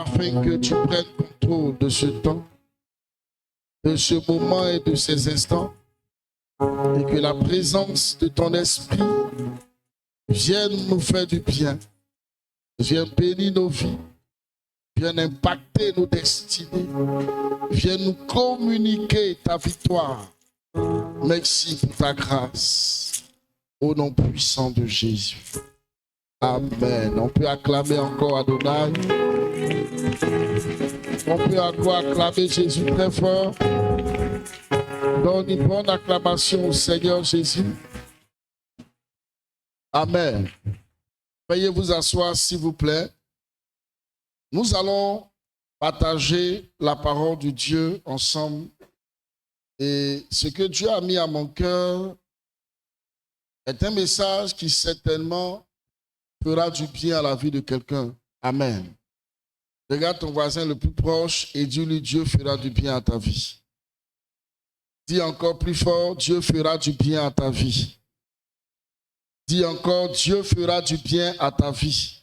afin que tu prennes contrôle de ce temps, de ce moment et de ces instants, et que la présence de ton esprit vienne nous faire du bien, vienne bénir nos vies, vienne impacter nos destinées, vienne nous communiquer ta victoire. Merci pour ta grâce, au nom puissant de Jésus. Amen. On peut acclamer encore Adonai. On peut encore acclamer Jésus très fort. Donne une bonne acclamation au Seigneur Jésus. Amen. Veuillez vous asseoir s'il vous plaît. Nous allons partager la parole de Dieu ensemble. Et ce que Dieu a mis à mon cœur est un message qui certainement fera du bien à la vie de quelqu'un. Amen. Regarde ton voisin le plus proche et dis-lui, Dieu fera du bien à ta vie. Dis encore plus fort, Dieu fera du bien à ta vie. Dis encore, Dieu fera du bien à ta vie.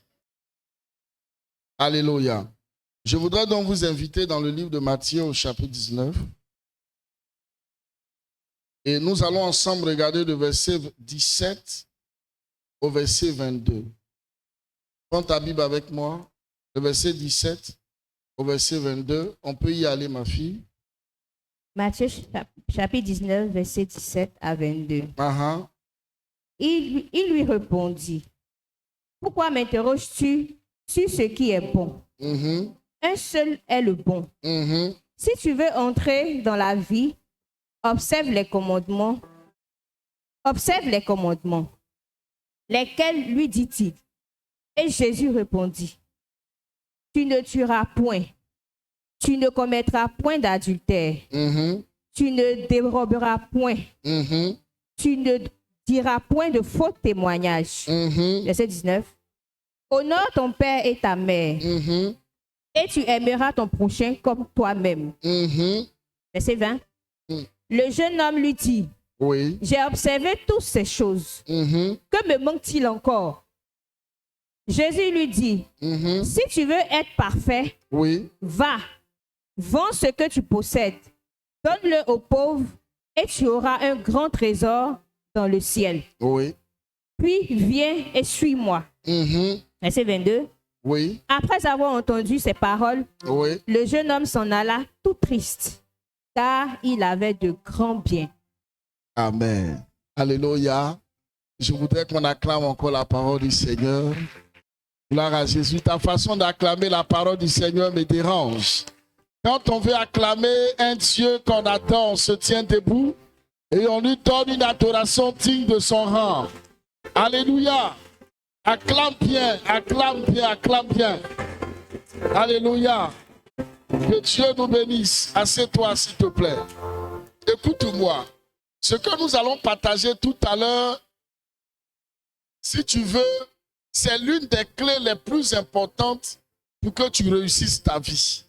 Alléluia. Je voudrais donc vous inviter dans le livre de Matthieu au chapitre 19. Et nous allons ensemble regarder le verset 17 au verset 22. Prends ta Bible avec moi. Le verset 17 au verset 22. On peut y aller, ma fille. Matthieu chapitre 19, verset 17 à 22. Uh-huh. Il lui répondit, « Pourquoi m'interroges-tu sur ce qui est bon? Un seul est le bon. Si tu veux entrer dans la vie, observe les commandements. Observe les commandements. Lesquels lui dit-il? Et Jésus répondit, « Tu ne tueras point. Tu ne commettras point d'adultère. Tu ne déroberas point. Tu ne diras point de faux témoignages. » Verset 19. « Honore ton père et ta mère. Et tu aimeras ton prochain comme toi-même. » Verset 20. Le jeune homme lui dit, « Oui. J'ai observé toutes ces choses. Que me manque-t-il encore? » Jésus lui dit, si tu veux être parfait, Oui. va, vends ce que tu possèdes, donne-le aux pauvres et tu auras un grand trésor dans le ciel. Oui. Puis viens et suis-moi. Verset 22. Oui. Après avoir entendu ces paroles, Oui. le jeune homme s'en alla tout triste, car il avait de grands biens. Amen. Alléluia. Je voudrais qu'on acclame encore la parole du Seigneur. Gloire à Jésus. Ta façon d'acclamer la parole du Seigneur me dérange. Quand on veut acclamer un Dieu qu'on attend, on se tient debout et on lui donne une adoration digne de son rang. Alléluia. Acclame bien, acclame bien, acclame bien. Alléluia. Que Dieu nous bénisse. Assieds-toi, s'il te plaît. Écoute-moi. Ce que nous allons partager tout à l'heure, si tu veux, c'est l'une des clés les plus importantes pour que tu réussisses ta vie.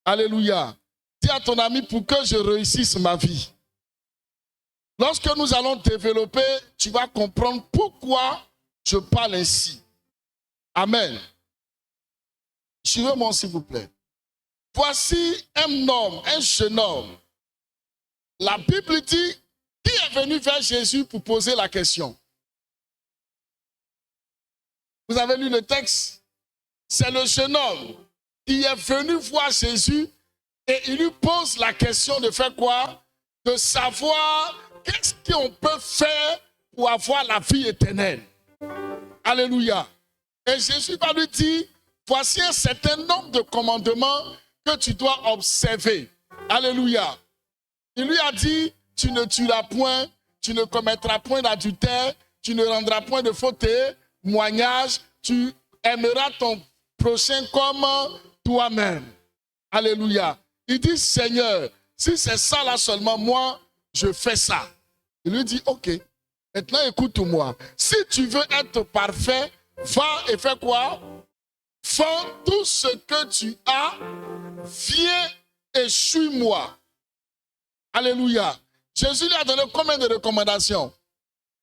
Alléluia. Dis à ton ami, pour que je réussisse ma vie. Lorsque nous allons développer, tu vas comprendre pourquoi je parle ainsi. Amen. Suivez-moi, s'il vous plaît. Voici un homme, un jeune homme. La Bible dit, qui est venu vers Jésus pour poser la question? Vous avez lu le texte? C'est le jeune homme qui est venu voir Jésus et il lui pose la question de faire quoi? De savoir qu'est-ce qu'on peut faire pour avoir la vie éternelle. Alléluia. Et Jésus va lui dire, voici un certain nombre de commandements que tu dois observer. Alléluia. Il lui a dit, tu ne tueras point, tu ne commettras point d'adultère, tu ne rendras point de faux témoignages, tu aimeras ton prochain comme toi-même. Alléluia. Il dit, Seigneur, si c'est ça là seulement, moi, je fais ça. Il lui dit, ok, maintenant écoute-moi. Si tu veux être parfait, va et fais quoi? Vends tout ce que tu as, viens et suis-moi. Alléluia. Jésus lui a donné combien de recommandations?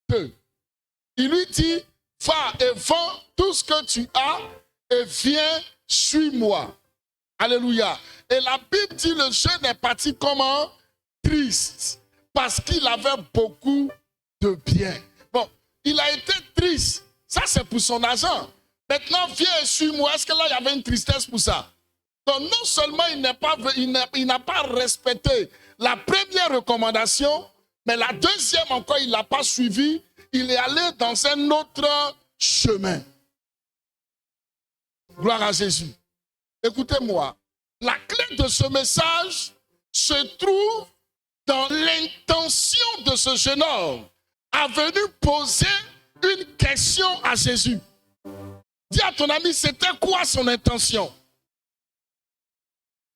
2. Il lui dit, va et vends tout ce que tu as et viens suis-moi. Alléluia. Et la Bible dit le jeune est parti comment? Triste. Parce qu'il avait beaucoup de biens. Bon, il a été triste. Ça, c'est pour son argent. Maintenant, viens et suis-moi. Est-ce que là, il y avait une tristesse pour ça? Donc, non seulement il n'a pas respecté la première recommandation, mais la deuxième encore, il ne l'a pas suivi. Il est allé dans un autre chemin. Gloire à Jésus. Écoutez-moi, la clé de ce message se trouve dans l'intention de ce jeune homme à venir poser une question à Jésus. Dis à ton ami, c'était quoi son intention?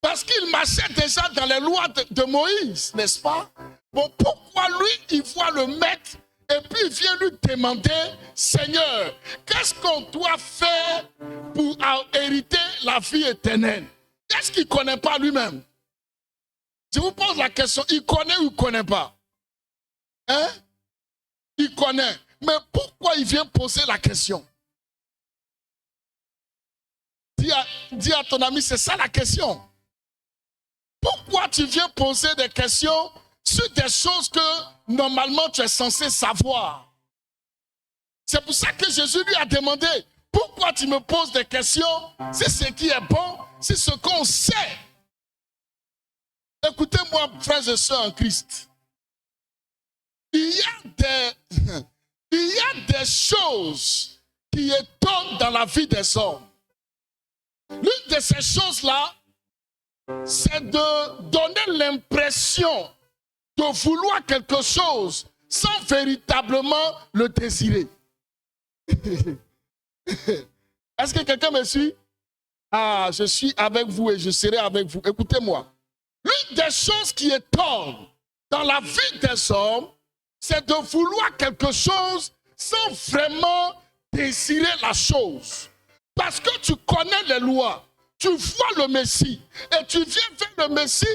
Parce qu'il marchait déjà dans les lois de Moïse, n'est-ce pas? Bon, pourquoi lui, il voit le maître et puis il vient lui demander, Seigneur, qu'est-ce qu'on doit faire pour hériter la vie éternelle? Qu'est-ce qu'il ne connaît pas lui-même? Je vous pose la question, il connaît ou il ne connaît pas? Hein? Il connaît. Mais pourquoi il vient poser la question? Dis à ton ami, c'est ça la question. Pourquoi tu viens poser des questions sur des choses que normalement tu es censé savoir? C'est pour ça que Jésus lui a demandé, pourquoi tu me poses des questions si ce qui est bon, c'est ce qu'on sait. Écoutez-moi, frères et sœurs en Christ. Il y a des choses qui étonnent dans la vie des hommes. L'une de ces choses-là, c'est de donner l'impression de vouloir quelque chose sans véritablement le désirer. Est-ce que quelqu'un me suit? Ah, je suis avec vous et je serai avec vous. Écoutez-moi. L'une des choses qui étonne dans la vie des hommes, c'est de vouloir quelque chose sans vraiment désirer la chose. Parce que tu connais les lois, tu vois le Messie et tu viens vers le Messie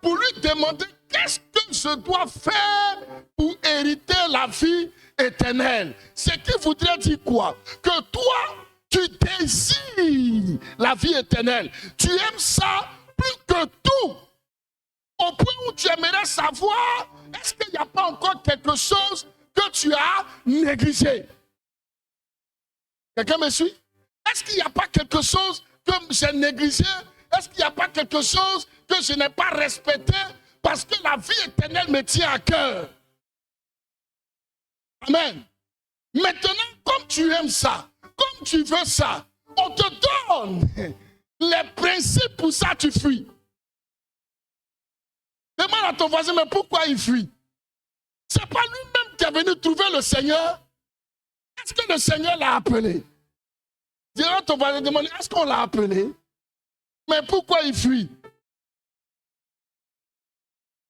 pour lui demander qu'est-ce que je dois faire pour hériter la vie éternelle. Ce qui voudrait dire quoi? Que toi, tu désires la vie éternelle. Tu aimes ça plus que tout. Au point où tu aimerais savoir, est-ce qu'il n'y a pas encore quelque chose que tu as négligé? Quelqu'un me suit? Est-ce qu'il n'y a pas quelque chose que j'ai négligé? Est-ce qu'il n'y a pas quelque chose que je n'ai pas respecté parce que la vie éternelle me tient à cœur? Amen. Maintenant, comme tu aimes ça, comme tu veux ça, on te donne les principes pour ça, tu fuis. Demande à ton voisin, mais pourquoi il fuit? Ce n'est pas lui-même qui est venu trouver le Seigneur. Est-ce que le Seigneur l'a appelé? Dis à ton voisin, demande, est-ce qu'on l'a appelé? Mais pourquoi il fuit?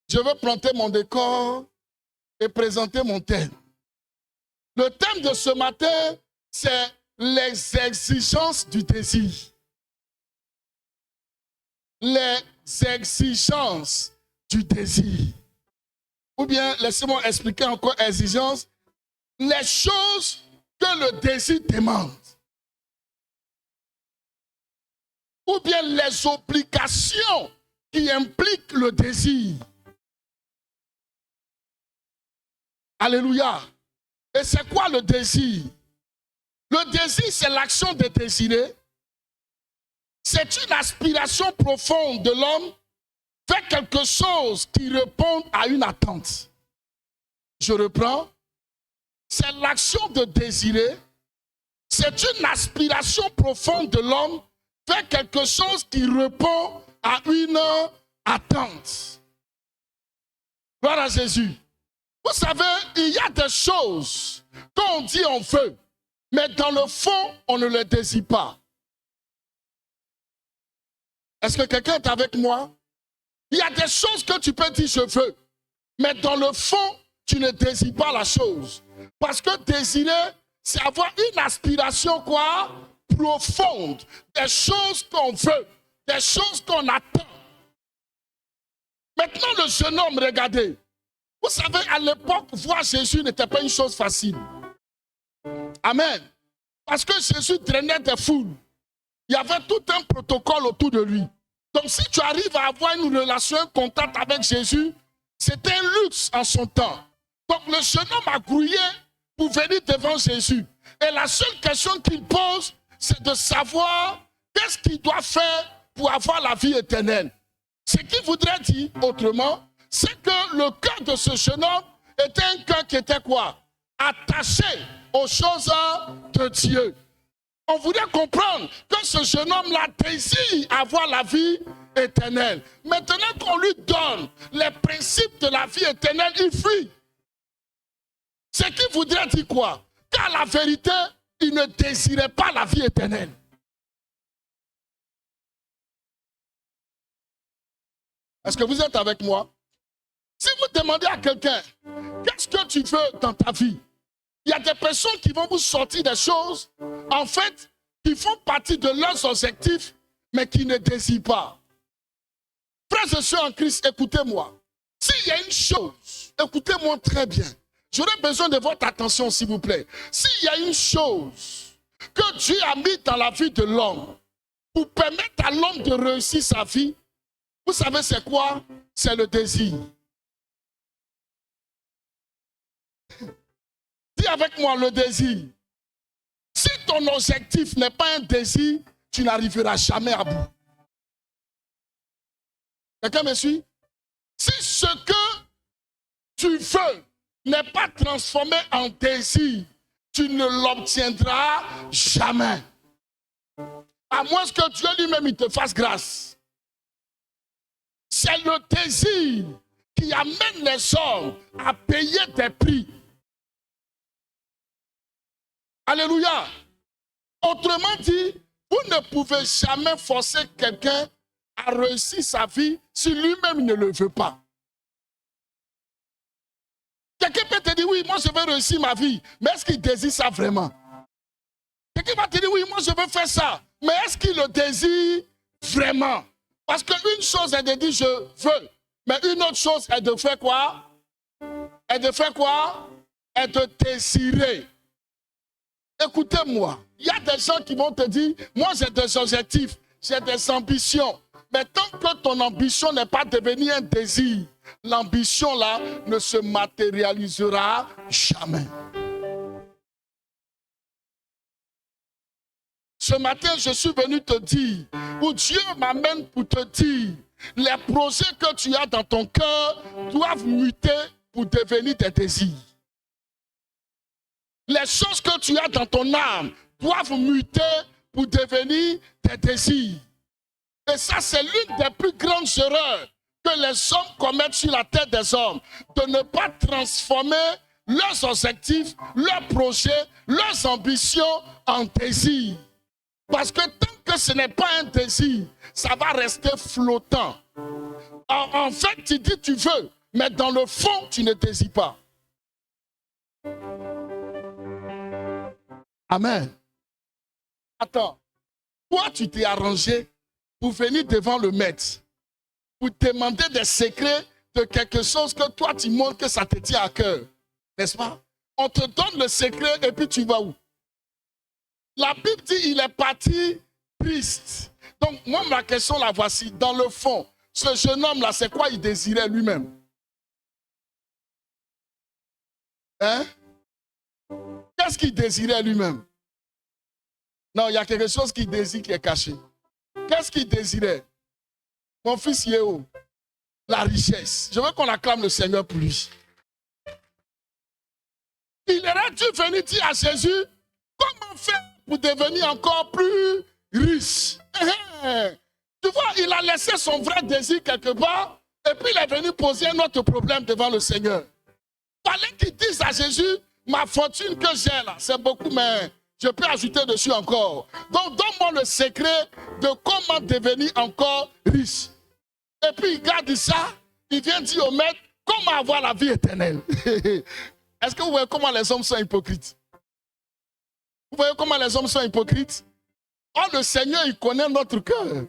Je veux planter mon décor et présenter mon thème. Le thème de ce matin, c'est les exigences du désir. Les exigences du désir. Ou bien, laissez-moi expliquer encore exigence. Les choses que le désir demande. Ou bien les obligations qui impliquent le désir. Alléluia. Et c'est quoi le désir? Le désir, c'est l'action de désirer. C'est une aspiration profonde de l'homme vers quelque chose qui répond à une attente. Je reprends. C'est l'action de désirer. C'est une aspiration profonde de l'homme vers quelque chose qui répond à une attente. Gloire à Jésus. Vous savez, il y a des choses qu'on dit on veut, mais dans le fond, on ne les désire pas. Est-ce que quelqu'un est avec moi? Il y a des choses que tu peux dire je veux, mais dans le fond, tu ne désires pas la chose. Parce que désirer, c'est avoir une aspiration quoi? Profonde. Des choses qu'on veut, des choses qu'on attend. Maintenant, le jeune homme, regardez. Vous savez, à l'époque, voir Jésus n'était pas une chose facile. Amen. Parce que Jésus drainait des foules. Il y avait tout un protocole autour de lui. Donc si tu arrives à avoir une relation, un contact avec Jésus, c'était un luxe en son temps. Donc le jeune homme a grouillé pour venir devant Jésus. Et la seule question qu'il pose, c'est de savoir qu'est-ce qu'il doit faire pour avoir la vie éternelle. Ce qu'il voudrait dire autrement, c'est que le cœur de ce jeune homme était un cœur qui était quoi? Attaché aux choses de Dieu. On voudrait comprendre que ce jeune homme-là désire avoir la vie éternelle. Maintenant qu'on lui donne les principes de la vie éternelle, il fuit. Ce qui voudrait dire quoi? Qu'à la vérité, il ne désirait pas la vie éternelle. Est-ce que vous êtes avec moi? Si vous demandez à quelqu'un, qu'est-ce que tu veux dans ta vie? Il y a des personnes qui vont vous sortir des choses, en fait, qui font partie de leurs objectifs, mais qui ne désirent pas. Frères et sœurs en Christ, écoutez-moi. S'il y a une chose, écoutez-moi très bien. J'aurais besoin de votre attention, s'il vous plaît. S'il y a une chose que Dieu a mis dans la vie de l'homme pour permettre à l'homme de réussir sa vie, vous savez c'est quoi? C'est le désir. Dis avec moi le désir. Si ton objectif n'est pas un désir, tu n'arriveras jamais à bout. Quelqu'un me suit? Si ce que tu veux n'est pas transformé en désir, tu ne l'obtiendras jamais. À moins que Dieu lui-même il te fasse grâce. C'est le désir qui amène les hommes à payer des prix. Alléluia. Autrement dit, vous ne pouvez jamais forcer quelqu'un à réussir sa vie si lui-même ne le veut pas. Quelqu'un peut te dire, oui, moi je veux réussir ma vie, mais est-ce qu'il désire ça vraiment? Quelqu'un va te dire, oui, moi je veux faire ça, mais est-ce qu'il le désire vraiment? Parce qu'une chose est de dire, je veux, mais une autre chose est de faire quoi? Est de faire quoi? Est de désirer. Écoutez-moi, il y a des gens qui vont te dire, moi j'ai des objectifs, j'ai des ambitions. Mais tant que ton ambition n'est pas devenue un désir, l'ambition là ne se matérialisera jamais. Ce matin, je suis venu te dire, où Dieu m'amène pour te dire, les projets que tu as dans ton cœur doivent muter pour devenir des désirs. Les choses que tu as dans ton âme doivent muter pour devenir des désirs. Et ça, c'est l'une des plus grandes erreurs que les hommes commettent sur la tête des hommes, de ne pas transformer leurs objectifs, leurs projets, leurs ambitions en désirs. Parce que tant que ce n'est pas un désir, ça va rester flottant. En fait, tu dis tu veux, mais dans le fond, tu ne désires pas. Amen. Attends, toi tu t'es arrangé pour venir devant le maître, pour demander des secrets de quelque chose que toi tu montres que ça te tient à cœur. N'est-ce pas? On te donne le secret et puis tu vas où? La Bible dit il est parti triste. Donc moi ma question la voici. Dans le fond, ce jeune homme là, c'est quoi il désirait lui-même? Hein? Qu'est-ce qu'il désirait lui-même? Non, il y a quelque chose qu'il désire qui est caché. Qu'est-ce qu'il désirait? Mon fils Yého, la richesse. Je veux qu'on acclame le Seigneur pour lui. Il aurait dû venir dire à Jésus, comment faire pour devenir encore plus riche? Tu vois, il a laissé son vrai désir quelque part et puis il est venu poser un autre problème devant le Seigneur. Il fallait qu'il dise à Jésus, ma fortune que j'ai là, c'est beaucoup, mais je peux ajouter dessus encore. Donc, donne-moi le secret de comment devenir encore riche. Et puis, il garde ça, il vient dire au maître, comment avoir la vie éternelle. Est-ce que vous voyez comment les hommes sont hypocrites? Vous voyez comment les hommes sont hypocrites? Oh, le Seigneur, il connaît notre cœur.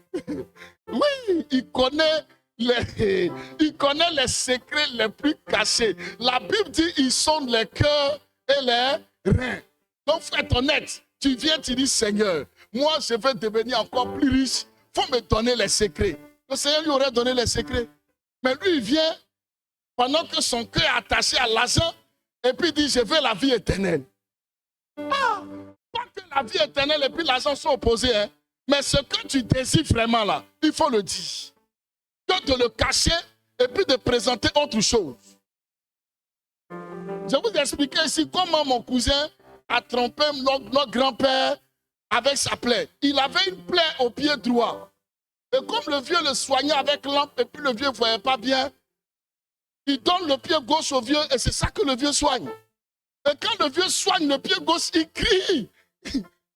Oui, il connaît les secrets les plus cachés. La Bible dit, il sonde les cœurs et les reins. Donc, faut être honnête. Tu viens, tu dis, Seigneur, moi, je vais devenir encore plus riche. Il faut me donner les secrets. Le Seigneur lui aurait donné les secrets. Mais lui, il vient pendant que son cœur est attaché à l'argent et puis il dit, je veux la vie éternelle. Ah, pas que la vie éternelle et puis l'argent sont opposés. Hein. Mais ce que tu désires vraiment là, il faut le dire. Que de le cacher et puis de présenter autre chose. Je vais vous expliquer ici comment mon cousin a trompé notre grand-père avec sa plaie. Il avait une plaie au pied droit. Et comme le vieux le soignait avec lampe et puis le vieux ne voyait pas bien, il donne le pied gauche au vieux et c'est ça que le vieux soigne. Et quand le vieux soigne le pied gauche, il crie.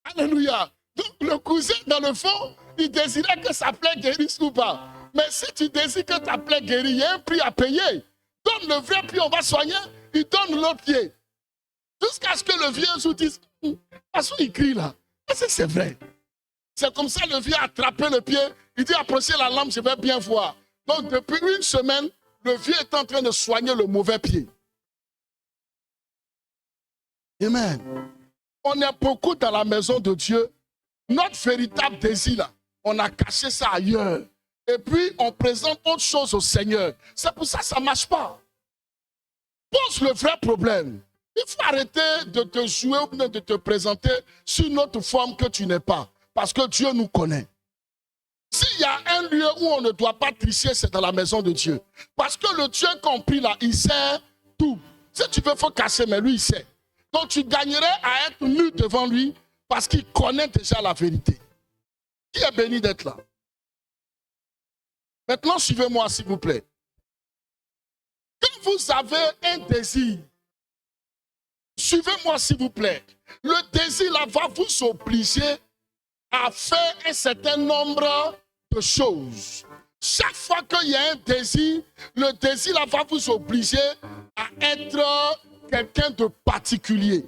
Alléluia. Donc le cousin, dans le fond, il désirait que sa plaie guérisse ou pas. Mais si tu désires que ta plaie guérisse, il y a un prix à payer. Donne le vrai pied, on va soigner. Il donne l'autre pied. Jusqu'à ce que le vieux se dise, parce qu'il crie là. Est-ce que c'est vrai? C'est comme ça le vieux a attrapé le pied. Il dit, approchez la lampe, je vais bien voir. Donc depuis une semaine, le vieux est en train de soigner le mauvais pied. Amen. On est beaucoup dans la maison de Dieu. Notre véritable désir là, on a caché ça ailleurs. Et puis on présente autre chose au Seigneur. C'est pour ça que ça ne marche pas. Pose le vrai problème. Il faut arrêter de te jouer ou de te présenter sur une autre forme que tu n'es pas. Parce que Dieu nous connaît. S'il y a un lieu où on ne doit pas tricher, c'est dans la maison de Dieu. Parce que le Dieu compris là, il sait tout. Si tu veux, il faut cacher, mais lui, il sait. Donc tu gagnerais à être nu devant lui parce qu'il connaît déjà la vérité. Qui est béni d'être là? Maintenant, suivez-moi, s'il vous plaît. Quand vous avez un désir, suivez-moi, s'il vous plaît. Le désir là va vous obliger à faire un certain nombre de choses. Chaque fois qu'il y a un désir, le désir là va vous obliger à être quelqu'un de particulier.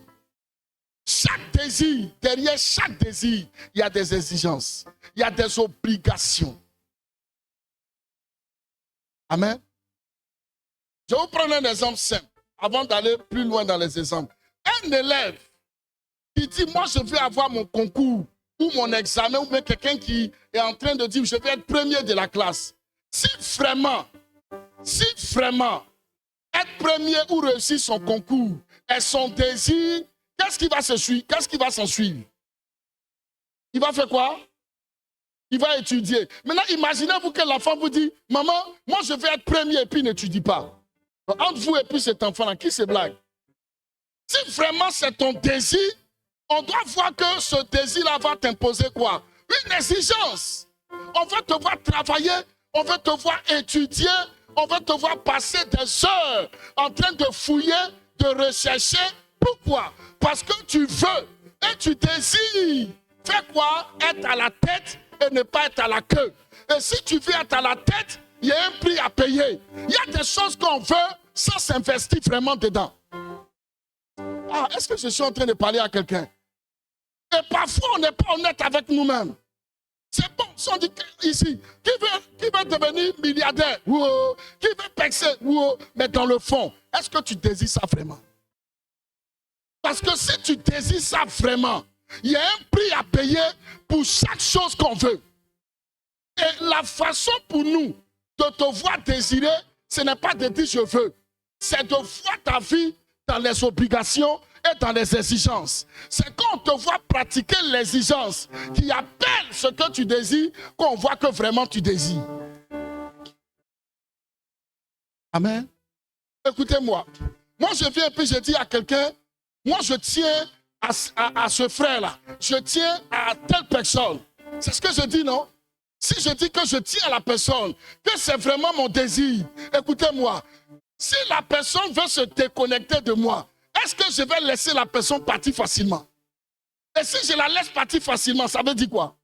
Chaque désir, derrière chaque désir, il y a des exigences, il y a des obligations. Amen. Je vais vous prendre un exemple simple avant d'aller plus loin dans les exemples. Un élève qui dit, moi je veux avoir mon concours ou mon examen, ou bien quelqu'un qui est en train de dire, je vais être premier de la classe. Si vraiment, être premier ou réussir son concours est son désir, qu'est-ce qui va se suivre? Qu'est-ce qui va s'en suivre? Il va faire quoi? Il va étudier. Maintenant, imaginez-vous que l'enfant vous dit, maman, moi je vais être premier et puis il n'étudie pas. Entre vous et puis cet enfant-là, qui se blague? Si vraiment c'est ton désir, on doit voir que ce désir-là va t'imposer quoi? Une exigence. On veut te voir travailler, on veut te voir étudier, on veut te voir passer des heures en train de fouiller, de rechercher. Pourquoi? Parce que tu veux et tu désires. Fais quoi? Être à la tête et ne pas être à la queue. Et si tu veux être à la tête, il y a un prix à payer. Il y a des choses qu'on veut sans s'investir vraiment dedans. Ah, est-ce que je suis en train de parler à quelqu'un? Et parfois, on n'est pas honnête avec nous-mêmes. C'est bon, si on dit ici, qui veut devenir milliardaire? Wow. Qui veut percer? Wow. Mais dans le fond, est-ce que tu désires ça vraiment? Parce que si tu désires ça vraiment, il y a un prix à payer pour chaque chose qu'on veut. Et la façon pour nous de te voir désirer, ce n'est pas de dire je veux. C'est de voir ta vie dans les obligations et dans les exigences. C'est quand on te voit pratiquer l'exigence qui appelle ce que tu désires, qu'on voit que vraiment tu désires. Amen. Écoutez-moi. Moi, je viens et puis je dis à quelqu'un, moi, je tiens à ce frère-là. Je tiens à telle personne. C'est ce que je dis, non? Si je dis que je tiens à la personne, que c'est vraiment mon désir, écoutez-moi. Si la personne veut se déconnecter de moi, est-ce que je vais laisser la personne partir facilement? Et si je la laisse partir facilement, ça veut dire quoi?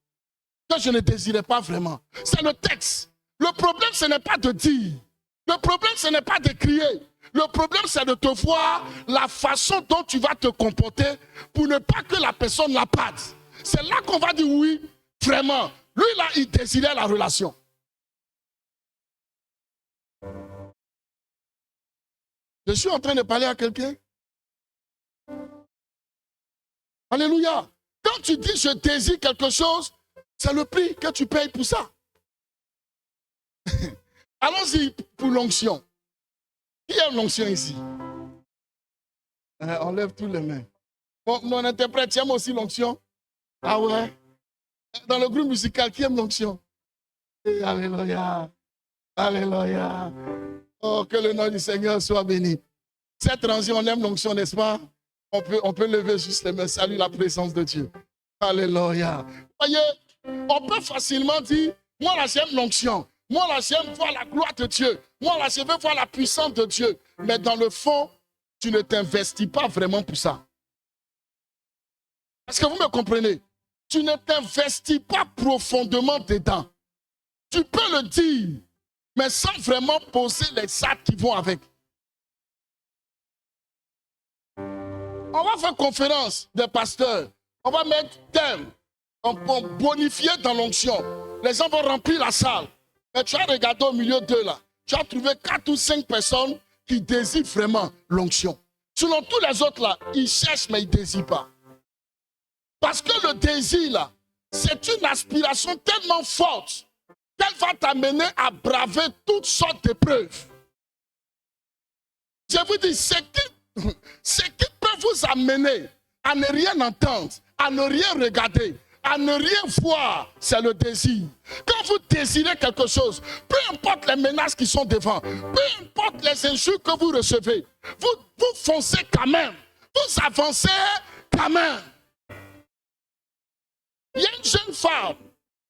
Que je ne désirais pas vraiment. C'est le texte. Le problème, ce n'est pas de dire. Le problème, ce n'est pas de crier. Le problème, c'est de te voir la façon dont tu vas te comporter pour ne pas que la personne la perde. C'est là qu'on va dire oui, vraiment. Lui, là, il désirait la relation. Je suis en train de parler à quelqu'un. Alléluia. Quand tu dis je désire quelque chose, c'est le prix que tu payes pour ça. Allons-y pour l'onction. Qui aime l'onction ici? On lève tous les mains. Mon interprète, tu aimes aussi l'onction? Ah ouais? Dans le groupe musical, qui aime l'onction? Alléluia. Alléluia. Oh, que le nom du Seigneur soit béni. Cette rangée, on aime l'onction, n'est-ce pas? On peut lever juste les mains. Salut la présence de Dieu. Alléluia. Voyez, on peut facilement dire, moi là j'aime l'onction. Moi là j'aime voir la gloire de Dieu. Moi là je veux voir la puissance de Dieu. Mais dans le fond, tu ne t'investis pas vraiment pour ça. Est-ce que vous me comprenez? Tu ne t'investis pas profondément dedans. Tu peux le dire, mais sans vraiment poser les actes qui vont avec. On va faire conférence des pasteurs. On va mettre thème. On va bonifier dans l'onction. Les gens vont remplir la salle. Mais tu as regardé au milieu d'eux là. Tu as trouvé 4 ou 5 personnes qui désirent vraiment l'onction. Sinon, tous les autres là, ils cherchent mais ils ne désirent pas. Parce que le désir là, c'est une aspiration tellement forte qu'elle va t'amener à braver toutes sortes d'épreuves. Je vous dis, ce qui peut vous amener à ne rien entendre, à ne rien regarder, à ne rien voir, c'est le désir. Quand vous désirez quelque chose, peu importe les menaces qui sont devant, peu importe les injures que vous recevez, vous foncez quand même, vous avancez quand même. Il y a une jeune femme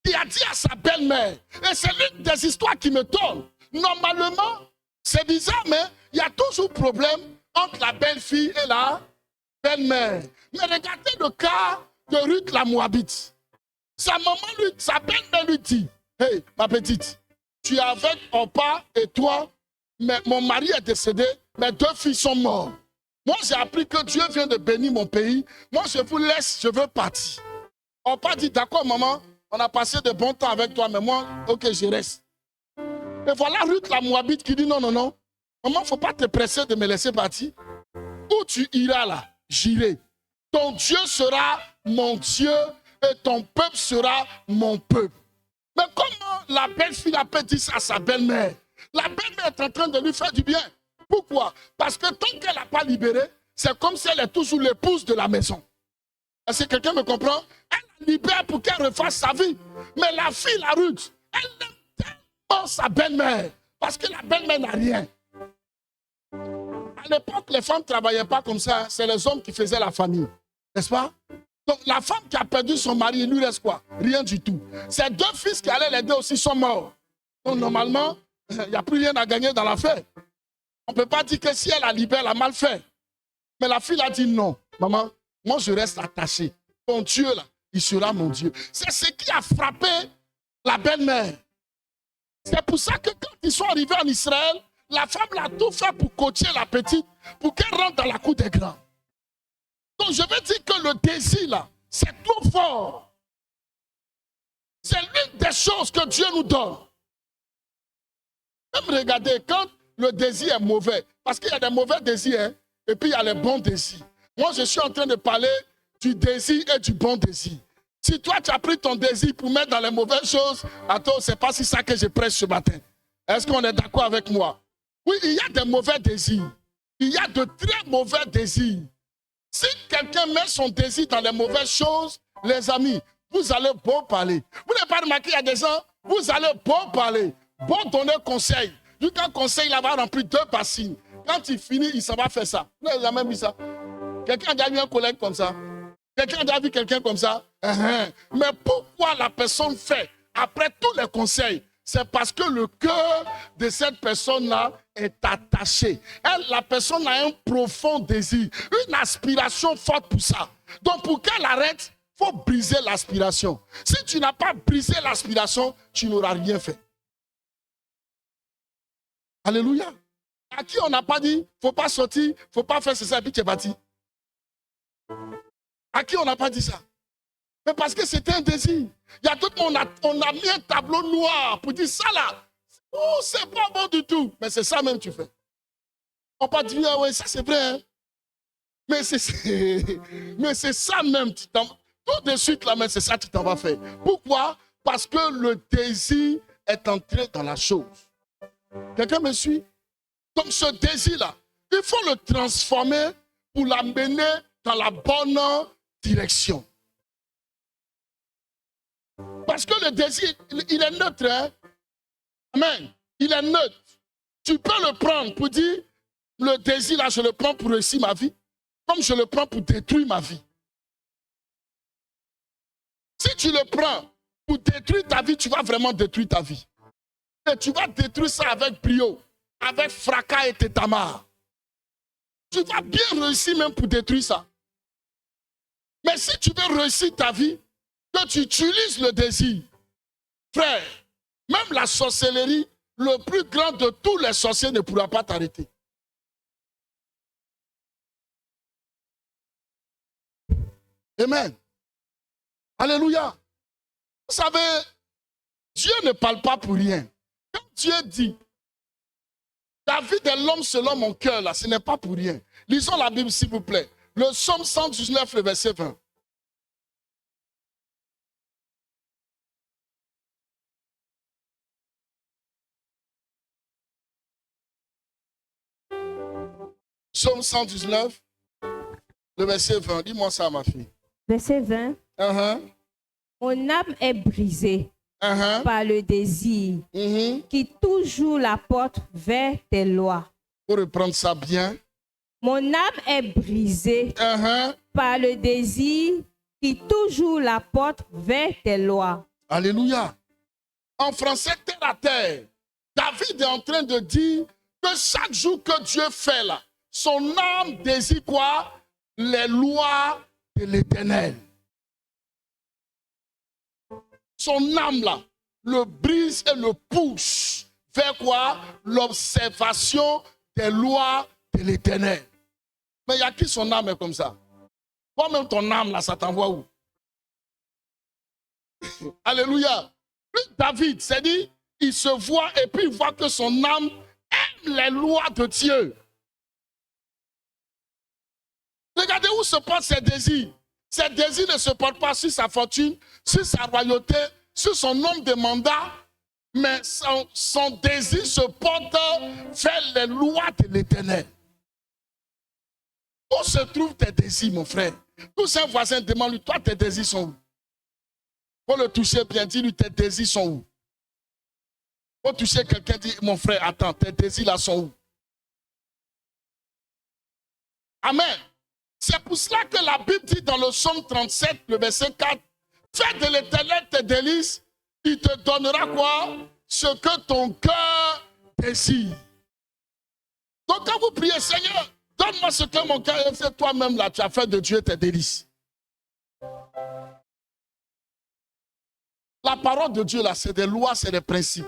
qui a dit à sa belle-mère, et c'est l'une des histoires qui me donne. Normalement, c'est bizarre, mais il y a toujours problème entre la belle-fille et la belle-mère. Mais regardez le cas de Ruth la Moabite. Sa belle-mère lui dit, hey, ma petite, tu es avec Orpa et toi, mais mon mari est décédé, mes 2 filles sont mortes. Moi, j'ai appris que Dieu vient de bénir mon pays. Moi, je vous laisse, je veux partir. Orpa dit, d'accord, maman, on a passé de bons temps avec toi, mais moi, ok, je reste. Et voilà Ruth la Moabite qui dit, non, non, non, maman, il ne faut pas te presser de me laisser partir. Où tu iras là, j'irai. Ton Dieu sera mon Dieu et ton peuple sera mon peuple. Mais comment la belle-fille a pu dire ça à sa belle-mère? La belle-mère est en train de lui faire du bien. Pourquoi? Parce que tant qu'elle n'a pas libéré, c'est comme si elle est toujours l'épouse de la maison. Est-ce que quelqu'un me comprend? Elle la libère pour qu'elle refasse sa vie. Mais la fille, la Ruth, elle aime tellement sa belle-mère. Parce que la belle-mère n'a rien. À l'époque, les femmes ne travaillaient pas comme ça. C'est les hommes qui faisaient la famille. N'est-ce pas? Donc la femme qui a perdu son mari, il lui reste quoi? Rien du tout. Ses 2 fils qui allaient l'aider aussi sont morts. Donc normalement, il n'y a plus rien à gagner dans l'affaire. On ne peut pas dire que si elle a libéré, elle a mal fait. Mais la fille a dit non. Maman, moi je reste attaché. Ton Dieu là, il sera mon Dieu. C'est ce qui a frappé la belle-mère. C'est pour ça que quand ils sont arrivés en Israël, la femme l'a tout fait pour coacher la petite, pour qu'elle rentre dans la cour des grands. Donc je veux dire que le désir là, c'est trop fort. C'est l'une des choses que Dieu nous donne. Même regardez, quand le désir est mauvais, parce qu'il y a des mauvais désirs, hein, et puis il y a les bons désirs. Moi, je suis en train de parler du désir et du bon désir. Si toi, tu as pris ton désir pour mettre dans les mauvaises choses, attends, c'est pas si ça que je prêche ce matin. Est-ce qu'on est d'accord avec moi? Oui, il y a des mauvais désirs. Il y a de très mauvais désirs. Si quelqu'un met son désir dans les mauvaises choses, les amis, vous allez beau parler. Vous n'avez pas remarqué, il y a des gens, vous allez beau parler, beau donner conseil. Quand conseil, il va remplir 2 bassines. Quand il finit, il s'en va faire ça. Vous n'avez jamais vu ça? Quelqu'un a déjà vu un collègue comme ça? Quelqu'un a déjà vu quelqu'un comme ça? Mais pourquoi la personne fait après tous les conseils? C'est parce que le cœur de cette personne-là est attaché. La personne a un profond désir, une aspiration forte pour ça. Donc pour qu'elle arrête, il faut briser l'aspiration. Si tu n'as pas brisé l'aspiration, tu n'auras rien fait. Alléluia. À qui on n'a pas dit, il ne faut pas sortir, il ne faut pas faire ça, et puis tu es parti. À qui on n'a pas dit ça? Mais parce que c'était un désir. Il y a tout le monde, on a mis un tableau noir pour dire ça là. Oh, c'est pas bon du tout. Mais c'est ça même que tu fais. On va pas dire, ah ouais, ça c'est vrai. Hein? Mais c'est ça même. tout de suite, là, mais c'est ça que tu t'en vas faire. Pourquoi? Parce que le désir est entré dans la chose. Quelqu'un me suit? Donc ce désir-là, il faut le transformer pour l'amener dans la bonne direction. Parce que le désir, il est neutre. Hein? Amen. Il est neutre. Tu peux le prendre pour dire, le désir là, je le prends pour réussir ma vie, comme je le prends pour détruire ma vie. Si tu le prends pour détruire ta vie, tu vas vraiment détruire ta vie. Et tu vas détruire ça avec brio, avec fracas et tétamar. Tu vas bien réussir même pour détruire ça. Mais si tu veux réussir ta vie, que tu utilises le désir, frère, même la sorcellerie, le plus grand de tous les sorciers ne pourra pas t'arrêter. Amen. Alléluia. Vous savez, Dieu ne parle pas pour rien. Quand Dieu dit, David est l'homme selon mon cœur, là, ce n'est pas pour rien. Lisons la Bible, s'il vous plaît. Le psaume 119, le verset 20. Psaume 119, le verset 20. Dis-moi ça, ma fille. Verset 20. Mon âme est brisée par le désir qui toujours la porte vers tes lois. Pour reprendre ça bien. Mon âme est brisée par le désir qui toujours la porte vers tes lois. Alléluia. En français, terre à terre, David est en train de dire que chaque jour que Dieu fait là, son âme désire quoi? Les lois de l'Éternel. Son âme là, le brise et le pousse vers quoi? L'observation des lois de l'Éternel. Mais il y a qui son âme est comme ça? Toi-même ton âme là, ça t'envoie où? Alléluia. David, c'est dit, il se voit et puis il voit que son âme aime les lois de Dieu. Regardez où se portent ses désirs. Ses désirs ne se portent pas sur sa fortune, sur sa royauté, sur son nombre de mandats, mais son désir se porte vers les lois de l'Éternel. Où se trouvent tes désirs, mon frère? Tous un voisin demande-lui, toi, tes désirs sont où? Faut le toucher bien, dis-lui, tes désirs sont où? Faut toucher quelqu'un, dit, mon frère, attends, tes désirs là sont où? Amen. C'est pour cela que la Bible dit dans le psaume 37, le verset 4, fais de l'Éternel tes délices, il te donnera quoi? Ce que ton cœur désire. Donc quand vous priez, Seigneur, donne-moi ce que mon cœur désire, toi-même là, tu as fait de Dieu tes délices. La parole de Dieu là, c'est des lois, c'est des principes.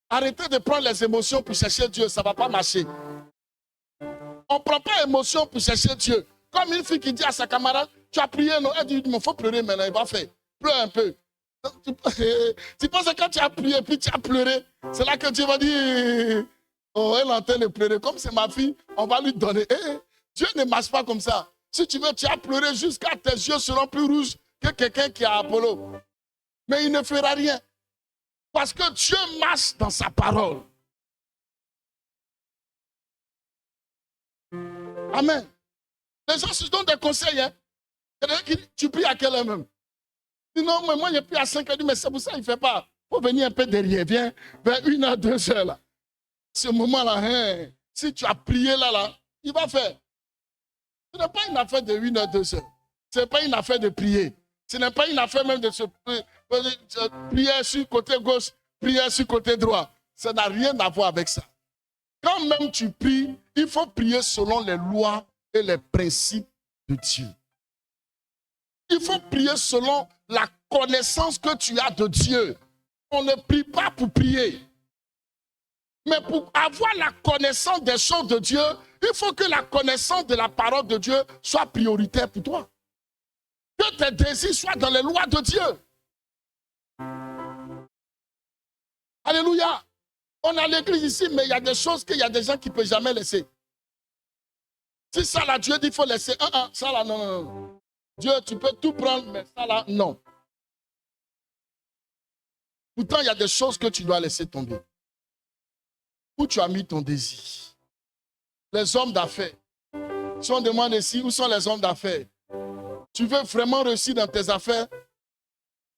Arrêtez de prendre les émotions pour chercher Dieu, ça ne va pas marcher. On ne prend pas émotion pour chercher Dieu. Comme une fille qui dit à sa camarade, tu as prié, non? Elle dit, il faut pleurer maintenant, il va faire. Pleure un peu. Tu penses que quand tu as prié, puis tu as pleuré, c'est là que Dieu va dire, oh, elle est en train de pleurer. Comme c'est ma fille, on va lui donner. Dieu ne marche pas comme ça. Si tu veux, tu as pleuré jusqu'à tes yeux seront plus rouges que quelqu'un qui a Apollo. Mais il ne fera rien. Parce que Dieu marche dans sa parole. Amen. Les gens se donnent des conseils. Hein? Tu pries à quelle heure même? Sinon, moi, je prie à 5 heures. Mais c'est pour ça qu'il ne fait pas. Il faut venir un peu derrière. Viens vers 1 heure, 2 heures. Là. Ce moment-là, hein, si tu as prié là, il va faire. Ce n'est pas une affaire de 1 heure, 2 heures. Ce n'est pas une affaire de prier. Ce n'est pas une affaire même de se prier sur le côté gauche, prier sur le côté droit. Ça n'a rien à voir avec ça. Quand même tu pries, il faut prier selon les lois et les principes de Dieu. Il faut prier selon la connaissance que tu as de Dieu. On ne prie pas pour prier. Mais pour avoir la connaissance des choses de Dieu, il faut que la connaissance de la parole de Dieu soit prioritaire pour toi. Que tes désirs soient dans les lois de Dieu. Alléluia. On a l'église ici, mais il y a des choses qu'il y a des gens qui ne peuvent jamais laisser. Si ça là, Dieu dit qu'il faut laisser. Ça là, non. Dieu, tu peux tout prendre, mais ça là, non. Pourtant, il y a des choses que tu dois laisser tomber. Où tu as mis ton désir? Les hommes d'affaires. Si on demande ici, où sont les hommes d'affaires? Tu veux vraiment réussir dans tes affaires?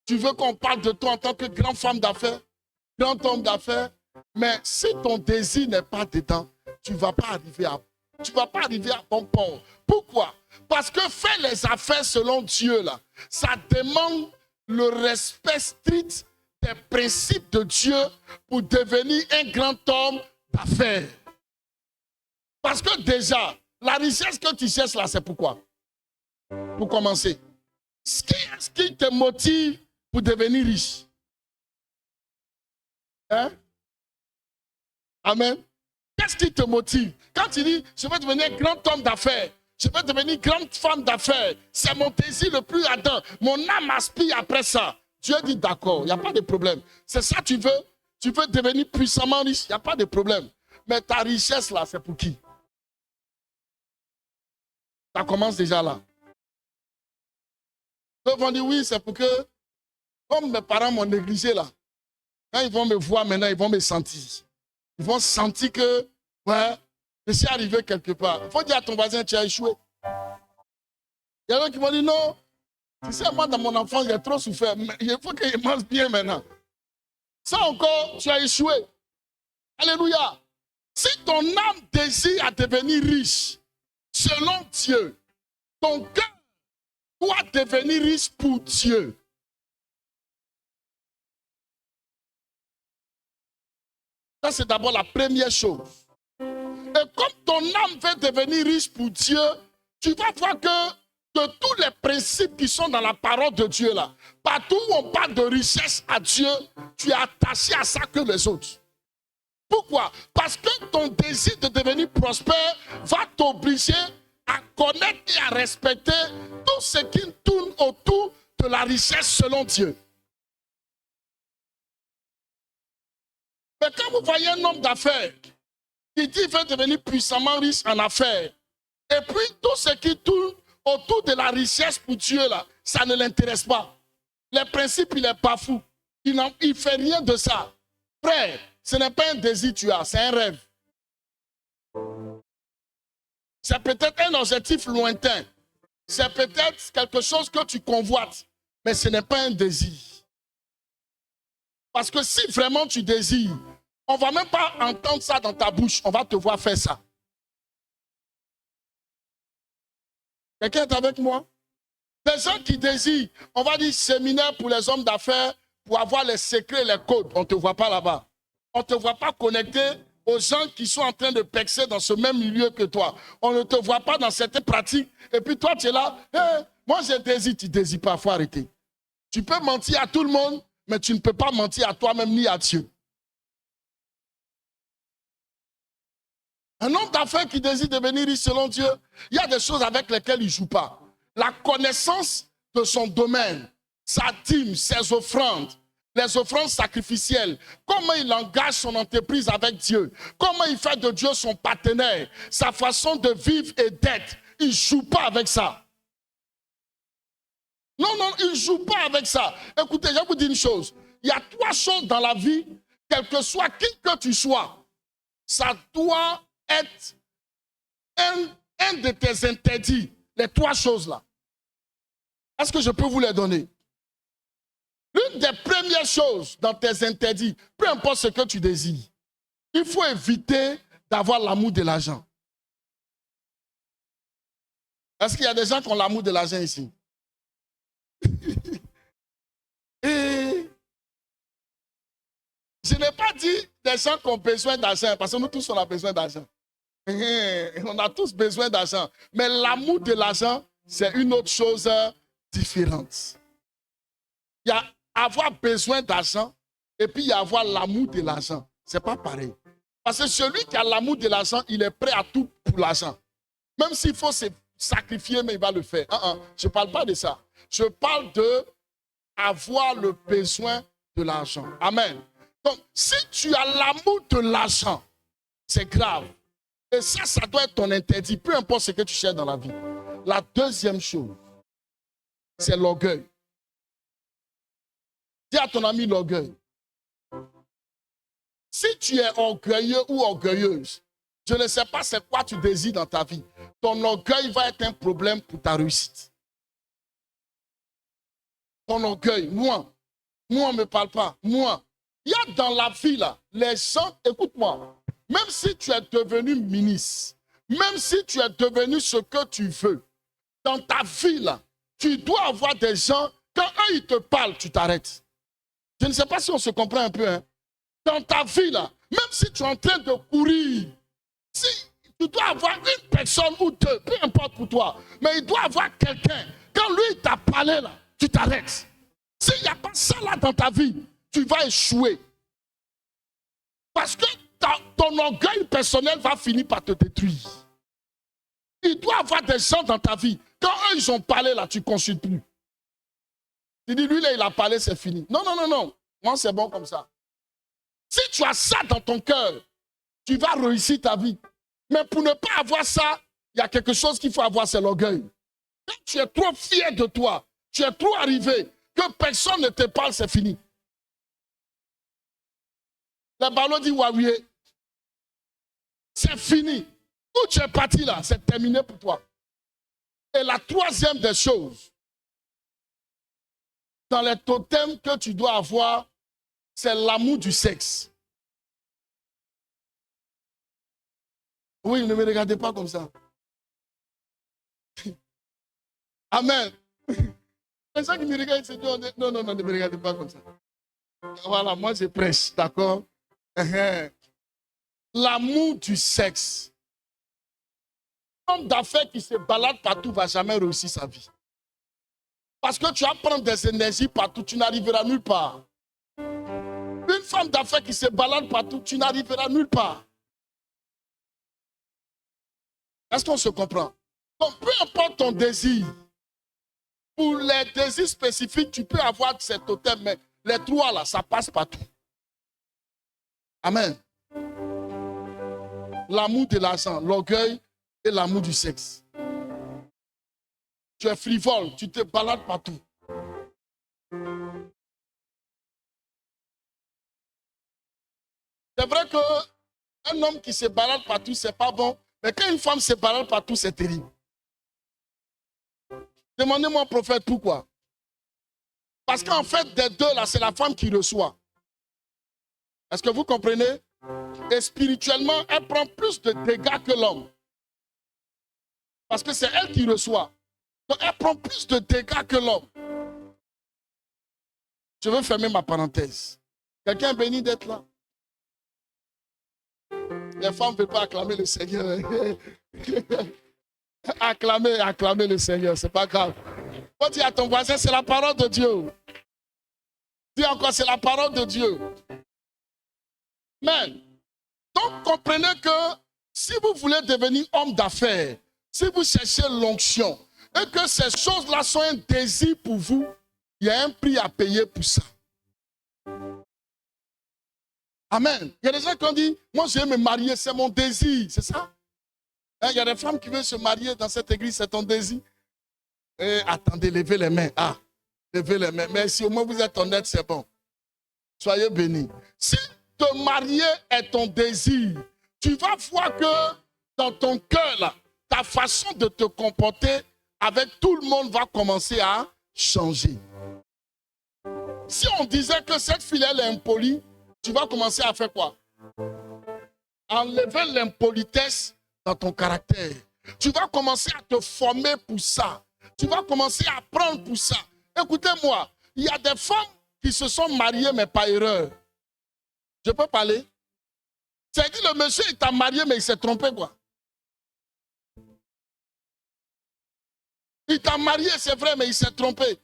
Tu veux qu'on parle de toi en tant que grande femme d'affaires, grand homme d'affaires? Mais si ton désir n'est pas dedans, tu ne vas pas arriver à bon port. Pourquoi? Parce que faire les affaires selon Dieu, là, ça demande le respect strict des principes de Dieu pour devenir un grand homme d'affaires. Parce que déjà, la richesse que tu cherches là, c'est pourquoi? Pour commencer. Qu'est-ce qui te motive pour devenir riche? Hein? Amen. Qu'est-ce qui te motive? Quand tu dis, je veux devenir grand homme d'affaires, je veux devenir grande femme d'affaires, c'est mon désir le plus ardent. Mon âme aspire après ça. Dieu dit d'accord, il n'y a pas de problème. C'est ça tu veux? Tu veux devenir puissamment riche, il n'y a pas de problème. Mais ta richesse là, c'est pour qui? Ça commence déjà là. Ils vont dire oui, c'est pour que, comme mes parents m'ont négligé là, quand ils vont me voir maintenant, ils vont me sentir. Ils vont sentir que, ouais, je suis arrivé quelque part. Il faut dire à ton voisin, tu as échoué. Il y en a qui vont dire non, tu sais, moi dans mon enfance, j'ai trop souffert. Mais il faut qu'il mange bien maintenant. Ça encore, tu as échoué. Alléluia. Si ton âme désire à devenir riche, selon Dieu, ton cœur doit devenir riche pour Dieu. Ça, c'est d'abord la première chose. Et comme ton âme veut devenir riche pour Dieu, tu vas voir que de tous les principes qui sont dans la parole de Dieu, là, partout où on parle de richesse à Dieu, tu es attaché à ça que les autres. Pourquoi? Parce que ton désir de devenir prospère va t'obliger à connaître et à respecter tout ce qui tourne autour de la richesse selon Dieu. Mais quand vous voyez un homme d'affaires qui dit qu'il veut devenir puissamment riche en affaires, et puis tout ce qui tourne autour de la richesse pour Dieu, là, ça ne l'intéresse pas. Les principes, il n'est pas fou. Il ne fait rien de ça. Frère, ce n'est pas un désir que tu as, c'est un rêve. C'est peut-être un objectif lointain. C'est peut-être quelque chose que tu convoites, mais ce n'est pas un désir. Parce que si vraiment tu désires, on ne va même pas entendre ça dans ta bouche, on va te voir faire ça. Quelqu'un est avec moi? Des gens qui désirent, on va dire séminaire pour les hommes d'affaires, pour avoir les secrets, les codes, on ne te voit pas là-bas. On ne te voit pas connecté aux gens qui sont en train de percer dans ce même milieu que toi. On ne te voit pas dans certaines pratiques. Et puis toi, tu es là, hey, moi je désire, tu ne désires pas, il faut arrêter. Tu peux mentir à tout le monde, mais tu ne peux pas mentir à toi-même ni à Dieu. Un homme d'affaires qui désire devenir riche selon Dieu, il y a des choses avec lesquelles il ne joue pas. La connaissance de son domaine, sa dîme, ses offrandes, les offrandes sacrificielles, comment il engage son entreprise avec Dieu, comment il fait de Dieu son partenaire, sa façon de vivre et d'être. Il ne joue pas avec ça. Non, il ne joue pas avec ça. Écoutez, je vais vous dire une chose. Il y a 3 choses dans la vie, quel que soit qui que tu sois, ça doit être un de tes interdits. Les 3 choses-là. Est-ce que je peux vous les donner? L'une des premières choses dans tes interdits, peu importe ce que tu désires, il faut éviter d'avoir l'amour de l'argent. Est-ce qu'il y a des gens qui ont l'amour de l'argent ici? Et je n'ai pas dit des gens qui ont besoin d'argent, parce que nous tous on a besoin d'argent. On a tous besoin d'argent. Mais l'amour de l'argent, c'est une autre chose différente. Il y a avoir besoin d'argent et puis il y a avoir l'amour de l'argent. Ce n'est pas pareil. Parce que celui qui a l'amour de l'argent, il est prêt à tout pour l'argent. Même s'il faut se sacrifier, mais il va le faire. Je ne parle pas de ça. Je parle de avoir le besoin de l'argent. Amen. Donc, si tu as l'amour de l'argent, c'est grave. Et ça doit être ton interdit, peu importe ce que tu cherches dans la vie. La deuxième chose, c'est l'orgueil. Dis à ton ami l'orgueil. Si tu es orgueilleux ou orgueilleuse, je ne sais pas c'est quoi tu désires dans ta vie. Ton orgueil va être un problème pour ta réussite. Ton orgueil, moi, on ne me parle pas, moi. Il y a dans la vie là, les gens, écoute-moi, même si tu es devenu ministre, même si tu es devenu ce que tu veux, dans ta vie là, tu dois avoir des gens, quand eux ils te parlent, tu t'arrêtes. Je ne sais pas si on se comprend un peu, hein. Dans ta vie là, même si tu es en train de courir, si tu dois avoir une personne ou deux, peu importe pour toi, mais il doit avoir quelqu'un, quand lui il t'a parlé là, tu t'arrêtes. S'il n'y a pas ça là dans ta vie, tu vas échouer. Parce que ton orgueil personnel va finir par te détruire. Il doit y avoir des gens dans ta vie. Quand eux, ils ont parlé là, tu ne consultes plus. Tu dis, lui là, il a parlé, c'est fini. Non, non, non, non. Moi, c'est bon comme ça. Si tu as ça dans ton cœur, tu vas réussir ta vie. Mais pour ne pas avoir ça, il y a quelque chose qu'il faut avoir, c'est l'orgueil. Quand tu es trop fier de toi, tu es trop arrivé, que personne ne te parle, c'est fini. Le ballon dit Waouye, c'est fini. Où tu es parti là, c'est terminé pour toi. Et la troisième des choses, dans les totems que tu dois avoir, c'est l'amour du sexe. Oui, ne me regardez pas comme ça. Amen. Les gens qui me regardent, ils se disent, non, non, non, ne me regardez pas comme ça. Voilà, moi je prêche, d'accord? L'amour du sexe. Un homme d'affaires qui se balade partout ne va jamais réussir sa vie. Parce que tu vas prendre des énergies partout, tu n'arriveras nulle part. Une femme d'affaires qui se balade partout, tu n'arriveras nulle part. Est-ce qu'on se comprend? Donc, peu importe ton désir, pour les désirs spécifiques, tu peux avoir ces totems, mais les trois là, ça passe partout. Amen. L'amour de l'argent, l'orgueil et l'amour du sexe. Tu es frivole, tu te balades partout. C'est vrai qu'un homme qui se balade partout, c'est pas bon. Mais quand une femme se balade partout, c'est terrible. Demandez-moi, prophète, pourquoi? Parce qu'en fait, des deux, là, c'est la femme qui reçoit. Est-ce que vous comprenez? Et spirituellement, elle prend plus de dégâts que l'homme. Parce que c'est elle qui reçoit. Donc, elle prend plus de dégâts que l'homme. Je veux fermer ma parenthèse. Quelqu'un est béni d'être là? Les femmes ne veulent pas acclamer le Seigneur. acclamer le Seigneur, c'est pas grave. Faut dire à ton voisin, c'est la parole de Dieu. Dis encore, c'est la parole de Dieu. Mais, donc comprenez que si vous voulez devenir homme d'affaires, si vous cherchez l'onction, et que ces choses-là sont un désir pour vous, il y a un prix à payer pour ça. Amen. Il y a des gens qui ont dit, moi je veux me marier, c'est mon désir, c'est ça? Il y a des femmes qui veulent se marier dans cette église, c'est ton désir. Et attendez, levez les mains. Ah, levez les mains. Mais si au moins vous êtes honnête, c'est bon. Soyez bénis. Si te marier est ton désir, tu vas voir que dans ton cœur, là, ta façon de te comporter avec tout le monde va commencer à changer. Si on disait que cette fille, elle est impolie, tu vas commencer à faire quoi? Enlever l'impolitesse dans ton caractère. Tu vas commencer à te former pour ça. Tu vas commencer à apprendre pour ça. Écoutez-moi, il y a des femmes qui se sont mariées, mais par erreur. Je peux parler? C'est-à-dire le monsieur, il t'a marié, mais il s'est trompé, quoi. Il t'a marié, c'est vrai, mais il s'est trompé.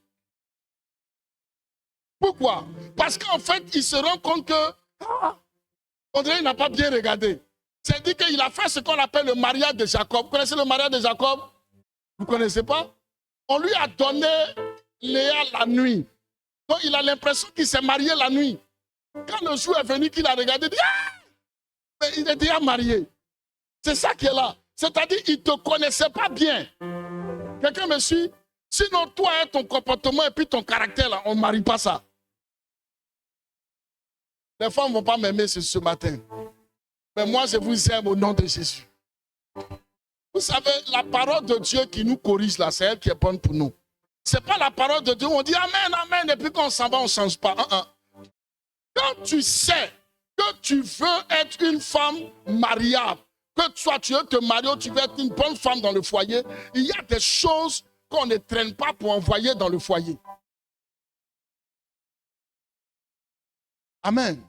Pourquoi? Parce qu'en fait, il se rend compte que on dirait qu'il n'a pas bien regardé. C'est-à-dire qu'il a fait ce qu'on appelle le mariage de Jacob. Vous connaissez le mariage de Jacob? Vous ne connaissez pas? On lui a donné Léa la nuit. Donc il a l'impression qu'il s'est marié la nuit. Quand le jour est venu, qu'il a regardé, il dit, ah! Mais il est déjà marié. C'est ça qui est là. C'est-à-dire qu'il ne te connaissait pas bien. Quelqu'un me suit? Sinon, toi et ton comportement et puis ton caractère, là, on ne marie pas ça. Les femmes ne vont pas m'aimer ce matin. Mais moi, je vous aime au nom de Jésus. Vous savez, la parole de Dieu qui nous corrige là, c'est elle qui est bonne pour nous. Ce n'est pas la parole de Dieu où on dit Amen, Amen, et puis quand on s'en va, on ne change pas. Quand tu sais que tu veux être une femme mariable, que toi tu veux te marier ou tu veux être une bonne femme dans le foyer, il y a des choses qu'on ne traîne pas pour envoyer dans le foyer. Amen.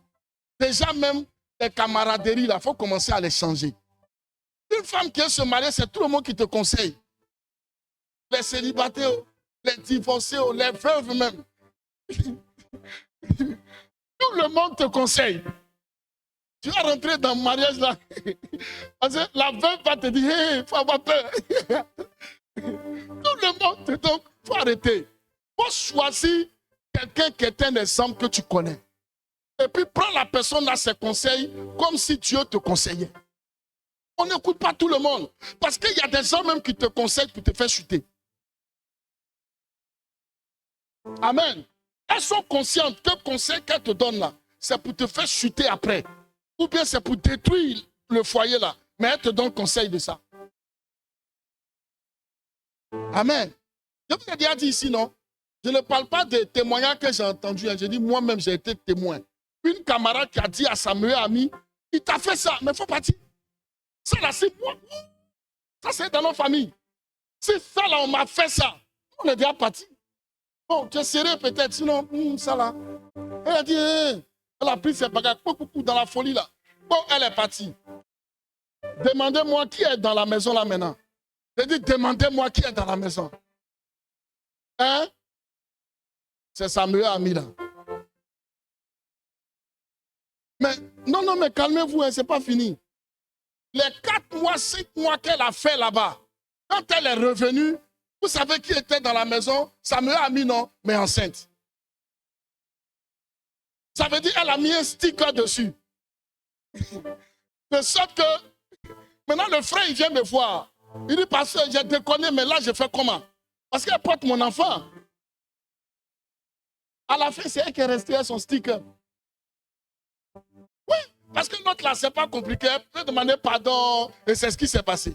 Déjà même, les camaraderies, il faut commencer à les changer. Une femme qui veut se marier, c'est tout le monde qui te conseille. Les célibataires, les divorcés, les veuves même. Tout le monde te conseille. Tu vas rentrer dans le mariage là. Parce que la veuve va te dire, hey, il faut avoir peur. Tout le monde te dit, il faut arrêter. Il faut choisir quelqu'un qui est un exemple que tu connais. Et puis prends la personne là, ses conseils, comme si Dieu te conseillait. On n'écoute pas tout le monde. Parce qu'il y a des gens même qui te conseillent pour te faire chuter. Amen. Elles sont conscientes que le conseil qu'elles te donnent là, c'est pour te faire chuter après. Ou bien c'est pour détruire le foyer là. Mais elles te donnent conseil de ça. Amen. Je vous ai déjà dit ici, non? Je ne parle pas des témoignages que j'ai entendus. Je dis moi-même, j'ai été témoin. Une camarade qui a dit à sa meilleure amie, il t'a fait ça, mais il faut pas dire. Ça là, c'est moi. Ça, c'est dans nos familles. C'est ça là, on m'a fait ça. On est déjà parti. Bon, tu es serré peut-être, sinon, ça là. Elle a dit, elle a pris ses bagages, dans la folie là. Bon, elle est partie. Demandez-moi qui est dans la maison là maintenant. J'ai dit, demandez-moi qui est dans la maison. Hein? C'est sa meilleure amie là. Mais, non, mais calmez-vous, hein, c'est pas fini. Les 4 mois, 5 mois qu'elle a fait là-bas, quand elle est revenue, vous savez qui était dans la maison? Sa meilleure amie, non, mais enceinte. Ça veut dire qu'elle a mis un sticker dessus. De sorte que, maintenant le frère, il vient me voir. Il dit, pasteur, j'ai déconné, mais là, je fais comment? Parce qu'elle porte mon enfant. À la fin, c'est elle qui est restée à son sticker. Oui, parce que l'autre là, c'est pas compliqué. Elle peut demander pardon et c'est ce qui s'est passé.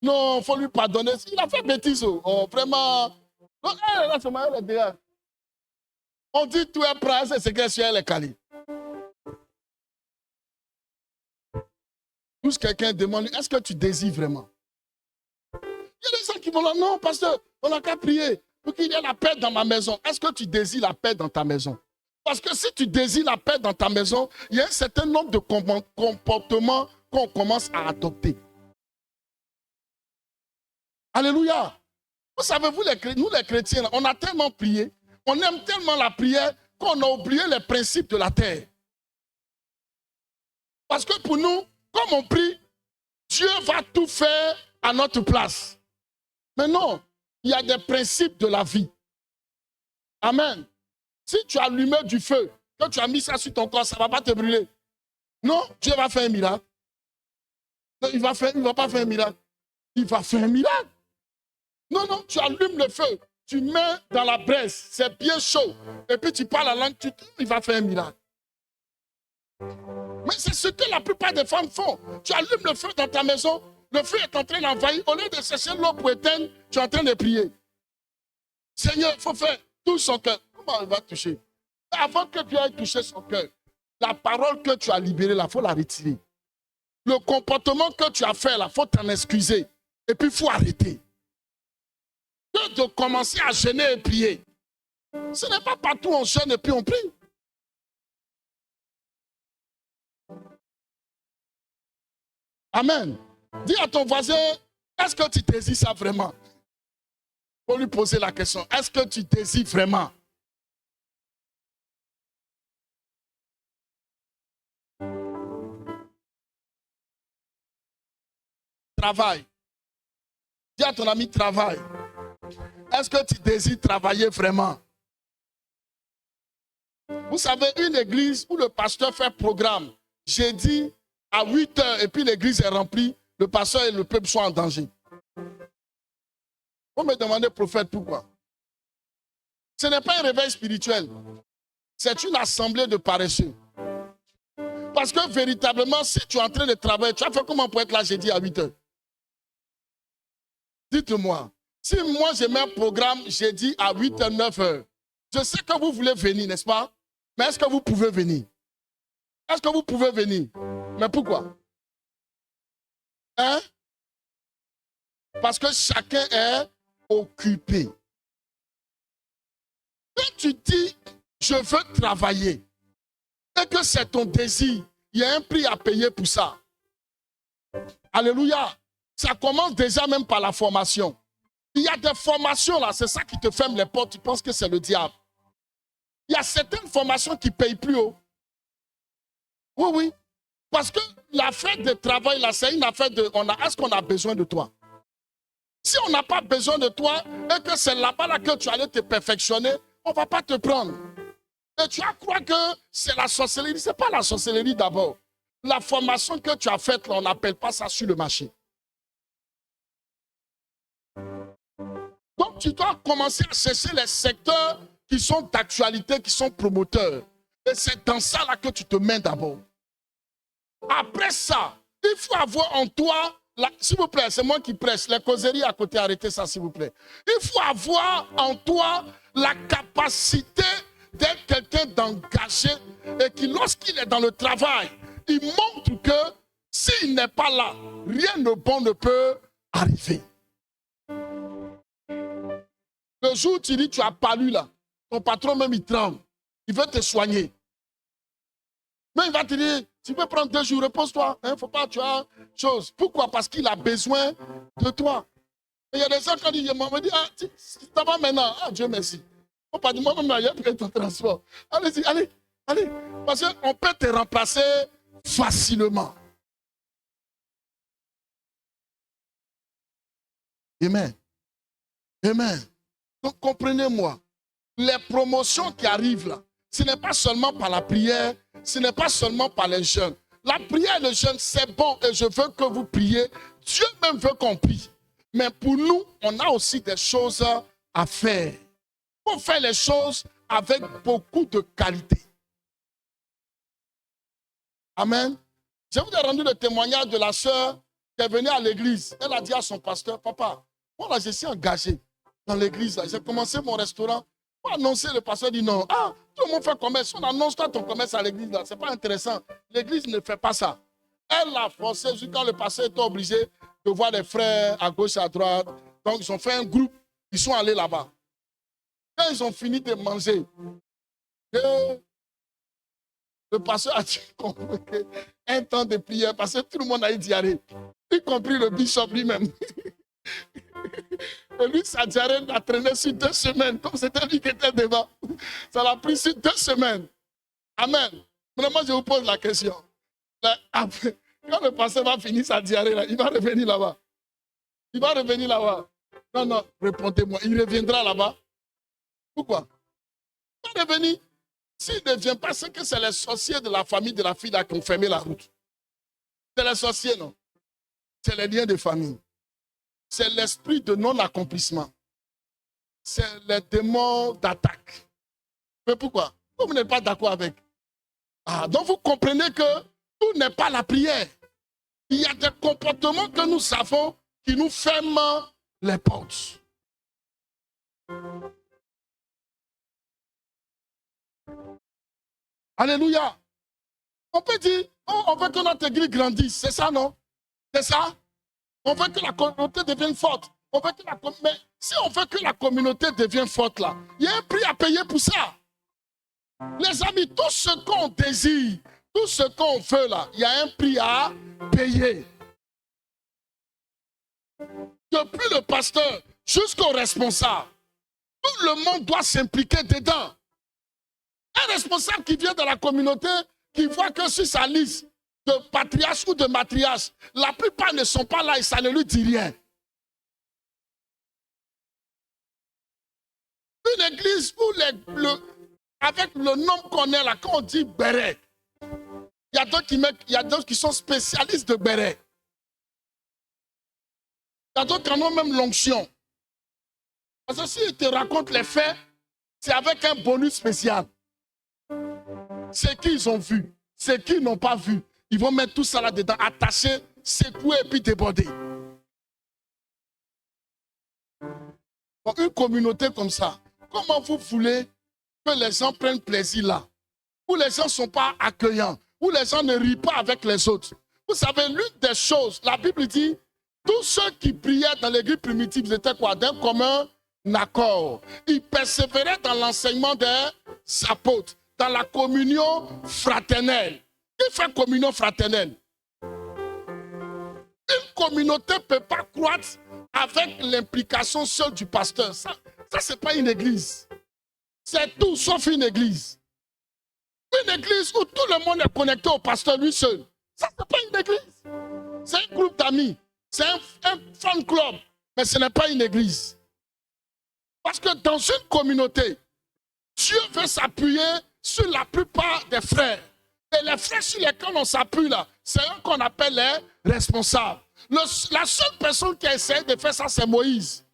Non, il faut lui pardonner. Il a fait bêtise. Oh, vraiment. Non, là, c'est moi, elle est derrière. On dit tout est prêt, c'est ce qu'elle sur elle est calée. Tous quelqu'un demande, est-ce que tu désires vraiment? Il y a des gens qui vont là, non, pasteur, on n'a qu'à prier pour qu'il y ait la paix dans ma maison. Est-ce que tu désires la paix dans ta maison? Parce que si tu désires la paix dans ta maison, il y a un certain nombre de comportements qu'on commence à adopter. Alléluia. Vous savez, nous les chrétiens, on a tellement prié, on aime tellement la prière qu'on a oublié les principes de la terre. Parce que pour nous, comme on prie, Dieu va tout faire à notre place. Mais non, il y a des principes de la vie. Amen. Si tu as allumé du feu, que tu as mis ça sur ton corps, ça ne va pas te brûler. Non, Dieu va faire un miracle. Non, il ne va pas faire un miracle. Il va faire un miracle. Non, tu allumes le feu, tu mets dans la braise, c'est bien chaud. Et puis tu parles la langue, il va faire un miracle. Mais c'est ce que la plupart des femmes font. Tu allumes le feu dans ta maison, le feu est en train d'envahir. Au lieu de chercher l'eau pour éteindre, tu es en train de prier. Seigneur, il faut faire tout son cœur. Comment elle va toucher? Avant que tu ailles toucher son cœur, la parole que tu as libérée, il faut la retirer. Le comportement que tu as fait, il faut t'en excuser. Et puis, il faut arrêter. Que de commencer à jeûner et prier. Ce n'est pas partout on jeûne et puis on prie. Amen. Dis à ton voisin, est-ce que tu désires ça vraiment? Il faut lui poser la question, est-ce que tu désires vraiment? Travail. Dis à ton ami, travaille. Est-ce que tu désires travailler vraiment? Vous savez, une église où le pasteur fait programme, jeudi à 8h et puis l'église est remplie, le pasteur et le peuple sont en danger. Vous me demandez, prophète, pourquoi? Ce n'est pas un réveil spirituel. C'est une assemblée de paresseux. Parce que véritablement, si tu es en train de travailler, tu as fait comment pour être là jeudi à 8 h? Dites-moi. Si moi, j'ai mis un programme jeudi à 8 h, 9 h, je sais que vous voulez venir, n'est-ce pas? Mais est-ce que vous pouvez venir? Est-ce que vous pouvez venir? Mais pourquoi? Hein? Parce que chacun est occupé. Quand tu dis, je veux travailler, et que c'est ton désir, il y a un prix à payer pour ça. Alléluia. Ça commence déjà même par la formation. Il y a des formations là, c'est ça qui te ferme les portes, tu penses que c'est le diable. Il y a certaines formations qui ne payent plus haut. Oui, oui. Parce que l'affaire de travail là, c'est une affaire de, est-ce qu'on a besoin de toi? Si on n'a pas besoin de toi et que c'est là-bas là que tu allais te perfectionner, on ne va pas te prendre. Et tu vas croire que c'est la sorcellerie. Ce n'est pas la sorcellerie d'abord. La formation que tu as faite, là, on n'appelle pas ça sur le marché. Donc, tu dois commencer à chercher les secteurs qui sont d'actualité, qui sont promoteurs. Et c'est dans ça là que tu te mets d'abord. Après ça, il faut avoir en toi, s'il vous plaît, c'est moi qui presse, les causeries à côté, arrêtez ça s'il vous plaît. Il faut avoir en toi la capacité d'être quelqu'un d'engagé et qui, lorsqu'il est dans le travail, il montre que s'il n'est pas là, rien de bon ne peut arriver. Le jour où tu dis tu as palu là, ton patron même il tremble, il veut te soigner. Mais il va te dire, tu peux prendre 2 jours, repose-toi, il ne faut pas, tu as chose. Pourquoi? Parce qu'il a besoin de toi. Et il y a des gens qui disent, me dit, ah, ça va maintenant, ah Dieu merci. On pas dire, moi-même, il y a pris ton transport. Allez-y, allez, allez. Parce qu'on peut te remplacer facilement. Amen. Amen. Donc comprenez-moi, les promotions qui arrivent là, ce n'est pas seulement par la prière, ce n'est pas seulement par les jeûnes. La prière et le jeûne, c'est bon et je veux que vous priez. Dieu même veut qu'on prie. Mais pour nous, on a aussi des choses à faire. Il faut faire les choses avec beaucoup de qualité. Amen. Je vous ai rendu le témoignage de la sœur qui est venue à l'église. Elle a dit à son pasteur, papa, moi là je suis engagé dans l'église. J'ai commencé mon restaurant. Pour annoncer, le pasteur dit non. Ah, tout le monde fait commerce. On annonce toi ton commerce à l'église. Ce n'est pas intéressant. L'église ne fait pas ça. Elle l'a forcé jusqu'à le pasteur était obligé de voir les frères à gauche, à droite. Donc ils ont fait un groupe. Ils sont allés là-bas. Quand ils ont fini de manger, le pasteur a dit un temps de prière parce que tout le monde a eu diarrhée, y compris le bishop lui-même. Et lui, sa diarrhée l'a traîné sur 2 semaines, comme c'était lui qui était devant. Ça l'a pris sur 2 semaines. Amen. Vraiment, je vous pose la question. Après, quand le pasteur va finir sa diarrhée, là, il va revenir là-bas. Il va revenir là-bas. Non, non, répondez-moi. Il reviendra là-bas. Pourquoi? Il va revenir. S'il ne vient pas, c'est que c'est les sorciers de la famille de la fille là qui ont fermé la route. C'est les sorciers, non? C'est les liens de famille. C'est l'esprit de non-accomplissement. C'est les démons d'attaque. Mais pourquoi? Vous n'êtes pas d'accord avec. Ah, donc vous comprenez que tout n'est pas la prière. Il y a des comportements que nous avons qui nous ferment les portes. Alléluia. On peut dire, oh, on veut que notre église grandisse. C'est ça, non? C'est ça? On veut que la communauté devienne forte. Mais si on veut que la communauté devienne forte, là, il y a un prix à payer pour ça. Les amis, tout ce qu'on désire, tout ce qu'on veut, là, il y a un prix à payer. Depuis le pasteur jusqu'au responsable, tout le monde doit s'impliquer dedans. Un responsable qui vient de la communauté, qui voit que sur sa liste de patriarches ou de matriarches, la plupart ne sont pas là et ça ne lui dit rien. Une église où avec le nom qu'on est là, quand on dit béret, il y a d'autres qui sont spécialistes de béret. Il y a d'autres qui en ont même l'onction. Parce que s'ils te racontent les faits, c'est avec un bonus spécial. Ce qu'ils ont vu, ce qu'ils n'ont pas vu, ils vont mettre tout ça là-dedans, attacher, secouer et puis déborder. Pour une communauté comme ça, comment vous voulez que les gens prennent plaisir là? Où les gens ne sont pas accueillants, où les gens ne rient pas avec les autres. Vous savez, l'une des choses, la Bible dit, tous ceux qui priaient dans l'église primitive, ils étaient quoi? D'un commun accord. Ils persévéraient dans l'enseignement des apôtres, dans la communion fraternelle. Qui fait communion fraternelle? Une communauté ne peut pas croître avec l'implication seule du pasteur. Ça c'est pas une église. C'est tout sauf une église. Une église où tout le monde est connecté au pasteur lui seul. Ça, c'est pas une église. C'est un groupe d'amis. C'est un fan club. Mais ce n'est pas une église. Parce que dans une communauté, Dieu veut s'appuyer sur la plupart des frères. Et les frères sur lesquels on s'appuie là, c'est eux qu'on appelle les responsables. La seule personne qui a essayé de faire ça, c'est Moïse.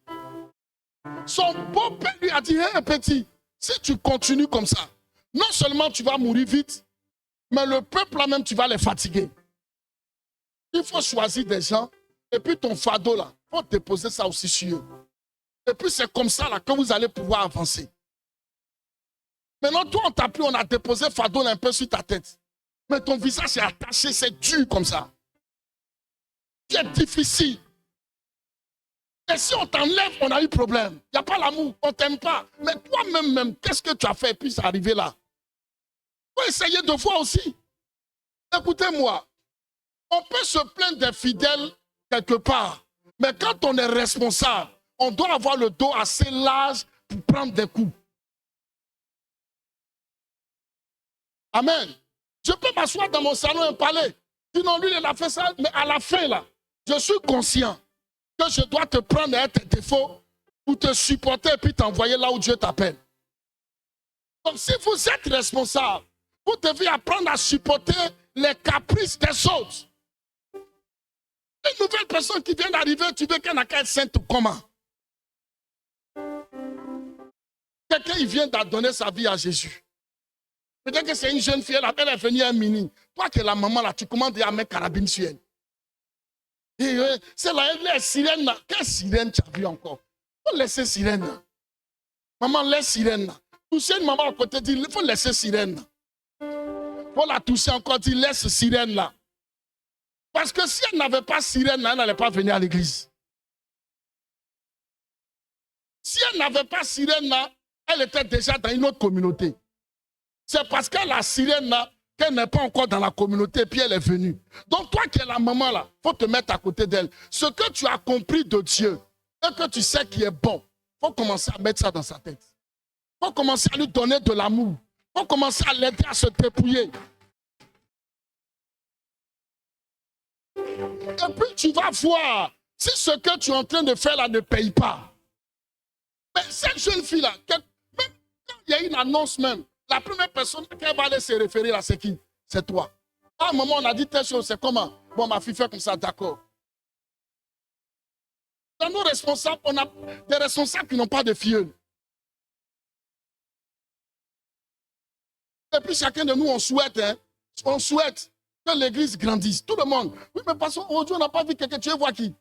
Son beau-père lui a dit, hé petit, si tu continues comme ça, non seulement tu vas mourir vite, mais le peuple là même, tu vas les fatiguer. Il faut choisir des gens, et puis ton fardeau là, il faut déposer ça aussi sur eux. Et puis c'est comme ça là que vous allez pouvoir avancer. Maintenant, toi on t'a pris, on a déposé le fardeau là un peu sur ta tête. Mais ton visage est attaché, c'est dur comme ça. C'est difficile. Et si on t'enlève, on a eu problème. Il n'y a pas l'amour, on ne t'aime pas. Mais toi-même, qu'est-ce que tu as fait et puis c'est arrivé là? Il faut essayer de voir aussi. Écoutez-moi, on peut se plaindre des fidèles quelque part. Mais quand on est responsable, on doit avoir le dos assez large pour prendre des coups. Amen. Je peux m'asseoir dans mon salon et parler. Sinon, lui, il a fait ça. Mais à la fin, là, je suis conscient que je dois te prendre à tes défauts pour te supporter et puis t'envoyer là où Dieu t'appelle. Donc, si vous êtes responsable, vous devez apprendre à supporter les caprices des autres. Une nouvelle personne qui vient d'arriver, tu veux qu'elle n'a qu'à être sainte ou comment? Quelqu'un, il vient de donner sa vie à Jésus. Peut-être que c'est une jeune fille, elle est venue à un mini. Toi qui es la maman là, tu commandes à mettre carabine sur elle. C'est la sirène là. Quelle sirène tu as vu encore? Il faut laisser sirène là. Maman, laisse sirène là. Toucher une maman à côté, dit, il faut laisser sirène là. Il faut la toucher encore, dit, laisse sirène là. Parce que si elle n'avait pas sirène là, elle n'allait pas venir à l'église. Si elle n'avait pas sirène là, elle était déjà dans une autre communauté. C'est parce qu'elle a sirène là, qu'elle n'est pas encore dans la communauté, puis elle est venue. Donc toi qui es la maman là, il faut te mettre à côté d'elle. Ce que tu as compris de Dieu, et que tu sais qui est bon, il faut commencer à mettre ça dans sa tête. Il faut commencer à lui donner de l'amour. Il faut commencer à l'aider à se dépouiller. Et puis tu vas voir, si ce que tu es en train de faire là ne paye pas. Mais cette jeune fille là, même quand il y a une annonce même, la première personne qu'elle va aller se référer là, c'est qui? C'est toi. À un moment, on a dit telle chose, c'est comment? Bon, ma fille fait comme ça, d'accord. Dans nos responsables, on a des responsables qui n'ont pas de filleuls. Et puis chacun de nous, on souhaite que l'église grandisse. Tout le monde. Oui, mais parce qu'aujourd'hui, on n'a pas vu quelqu'un. Tu veux voir qui?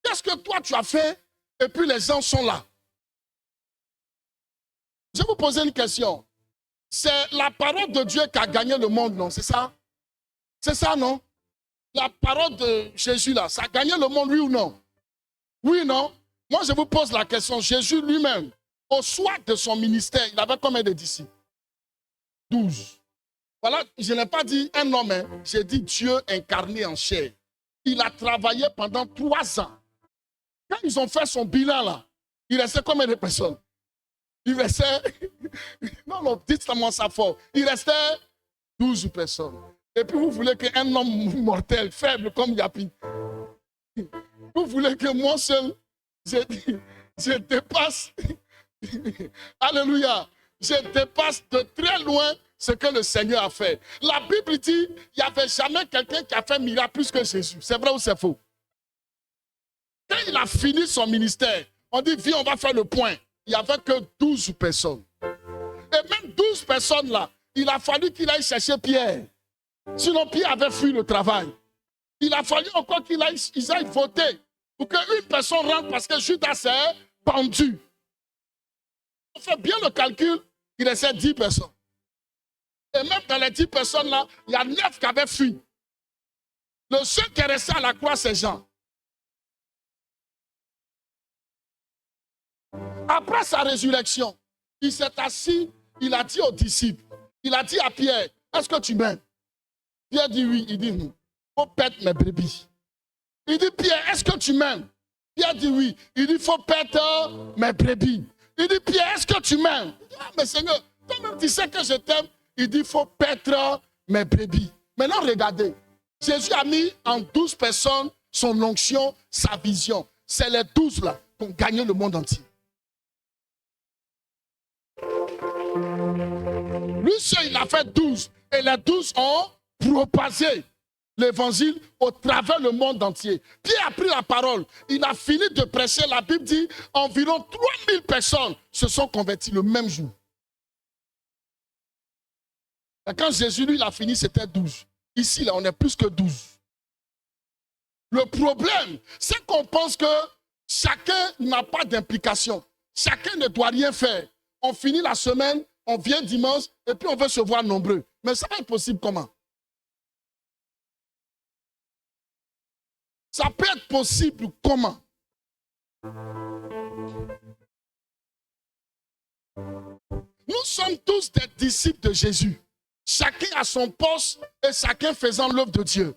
Qu'est-ce que toi, tu as fait? Et puis les gens sont là. Je vais vous poser une question. C'est la parole de Dieu qui a gagné le monde, non? C'est ça? C'est ça, non? La parole de Jésus, là, ça a gagné le monde, oui ou non? Oui ou non? Moi, je vous pose la question. Jésus lui-même, au soir de son ministère, il avait combien de disciples? 12. Voilà, je n'ai pas dit un homme, hein. J'ai dit Dieu incarné en chair. Il a travaillé pendant 3 ans. Quand ils ont fait son bilan, là, il restait combien de personnes? Il restait, non, dites-moi ça fort. Il restait 12 personnes. Et puis vous voulez qu'un homme mortel, faible comme Yapi, vous voulez que moi seul, je dépasse, alléluia, je dépasse de très loin ce que le Seigneur a fait. La Bible dit, il n'y avait jamais quelqu'un qui a fait miracle plus que Jésus. C'est vrai ou c'est faux? Quand il a fini son ministère, On dit, viens, on va faire le point. Il n'y avait que 12 personnes. Et même 12 personnes là, il a fallu qu'il aille chercher Pierre. Sinon, Pierre avait fui le travail. Il a fallu encore qu'ils aillent voter pour qu'une personne rentre parce que Judas est pendu. On fait bien le calcul, il restait 10 personnes. Et même dans les 10 personnes là, il y a 9 qui avaient fui. Le seul qui est resté à la croix, c'est Jean. Après sa résurrection, il s'est assis, il a dit aux disciples, il a dit à Pierre, est-ce que tu m'aimes? Pierre dit oui, il dit non. Il faut perdre mes brebis. Il dit, Pierre, est-ce que tu m'aimes? Pierre dit oui. Il dit, il faut perdre mes brebis. Il dit, Pierre, est-ce que tu m'aimes? Il dit, ah, mais Seigneur, toi-même tu sais que je t'aime. Il dit, il faut perdre mes brebis. Maintenant, regardez. Jésus a mis en 12 personnes son onction, sa vision. C'est les 12 là qui ont gagné le monde entier. Lui seul, il a fait 12. Et les 12 ont propagé l'évangile au travers le monde entier. Pierre a pris la parole. Il a fini de prêcher. La Bible dit environ 3000 personnes se sont converties le même jour. Et quand Jésus, lui, il a fini, c'était 12. Ici, là, on est plus que 12. Le problème, c'est qu'on pense que chacun n'a pas d'implication. Chacun ne doit rien faire. On finit la semaine, on vient dimanche, et puis on veut se voir nombreux. Mais ça va être possible comment? Ça peut être possible comment? Nous sommes tous des disciples de Jésus. Chacun à son poste et chacun faisant l'œuvre de Dieu.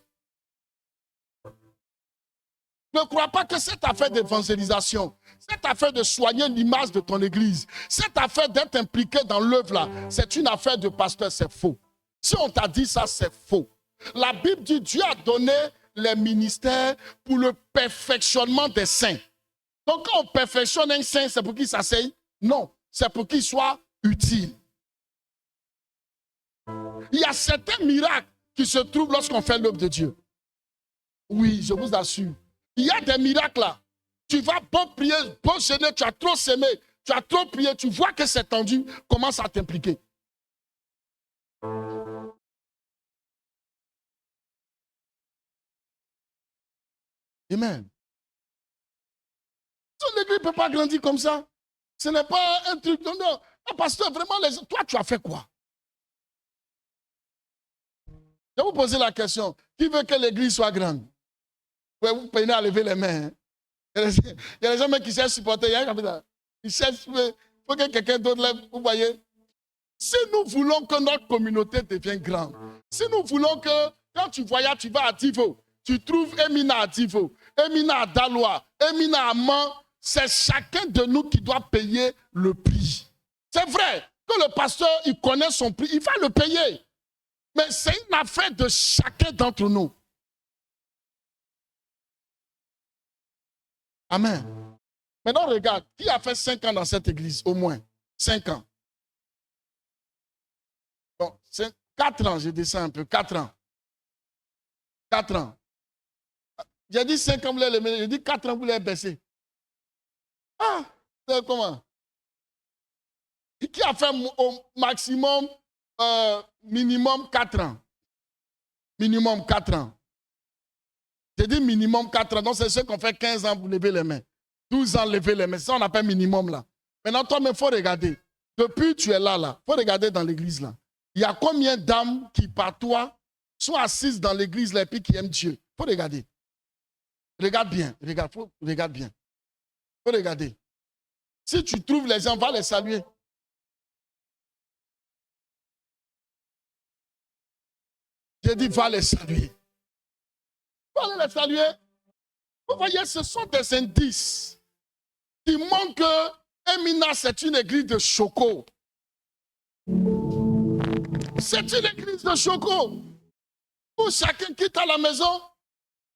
Ne crois pas que cette affaire d'évangélisation, cette affaire de soigner l'image de ton église, cette affaire d'être impliqué dans l'œuvre là, c'est une affaire de pasteur, c'est faux. Si on t'a dit ça, c'est faux. La Bible dit Dieu a donné les ministères pour le perfectionnement des saints. Donc quand on perfectionne un saint, c'est pour qu'il s'asseye? Non, c'est pour qu'il soit utile. Il y a certains miracles qui se trouvent lorsqu'on fait l'œuvre de Dieu. Oui, je vous assure. Il y a des miracles là. Tu vas beau prier, beau jeûner, tu as trop semé, tu as trop prié, tu vois que c'est tendu, commence à t'impliquer. Amen. L'église ne peut pas grandir comme ça. Ce n'est pas un truc. Non, non. Pasteur, vraiment, toi, tu as fait quoi? Je vais vous poser la question. Qui veut que l'église soit grande? Vous peinez à lever les mains. Hein? Il y a des gens qui cherchent à supporter. Ils cherchent. Il faut que quelqu'un d'autre lève. Vous voyez? Si nous voulons que notre communauté devienne grande, si nous voulons que quand tu voyages, tu vas à Divo, tu trouves Emina à Divo, Emina à Daloa, Emina à Man, c'est chacun de nous qui doit payer le prix. C'est vrai que le pasteur, il connaît son prix, il va le payer. Mais c'est une affaire de chacun d'entre nous. Amen. Maintenant, regarde, qui a fait 5 ans dans cette église, au moins? 5 ans. Bon, c'est 4 ans, je descends un peu, 4 ans. 4 ans. J'ai dit 5 ans, vous l'avez levé, j'ai dit 4 ans, vous l'avez baissé. Ah, c'est comment? Qui a fait au maximum, minimum 4 ans? Minimum 4 ans. J'ai dit minimum 4 ans. Donc, c'est ceux qui ont fait 15 ans pour lever les mains. 12 ans, lever les mains. Ça, on appelle minimum là. Maintenant, toi, il faut regarder. Depuis que tu es là, il faut regarder dans l'église là. Il y a combien d'âmes qui, par toi, sont assises dans l'église là et puis qui aiment Dieu? Il faut regarder. Regarde bien. Regarde bien. Il faut regarder. Si tu trouves les gens, va les saluer. J'ai dit, va les saluer. Va les saluer. Vous voyez, ce sont des indices qui montrent que Emina, c'est une église de choco. C'est une église de choco. Où chacun quitte à la maison,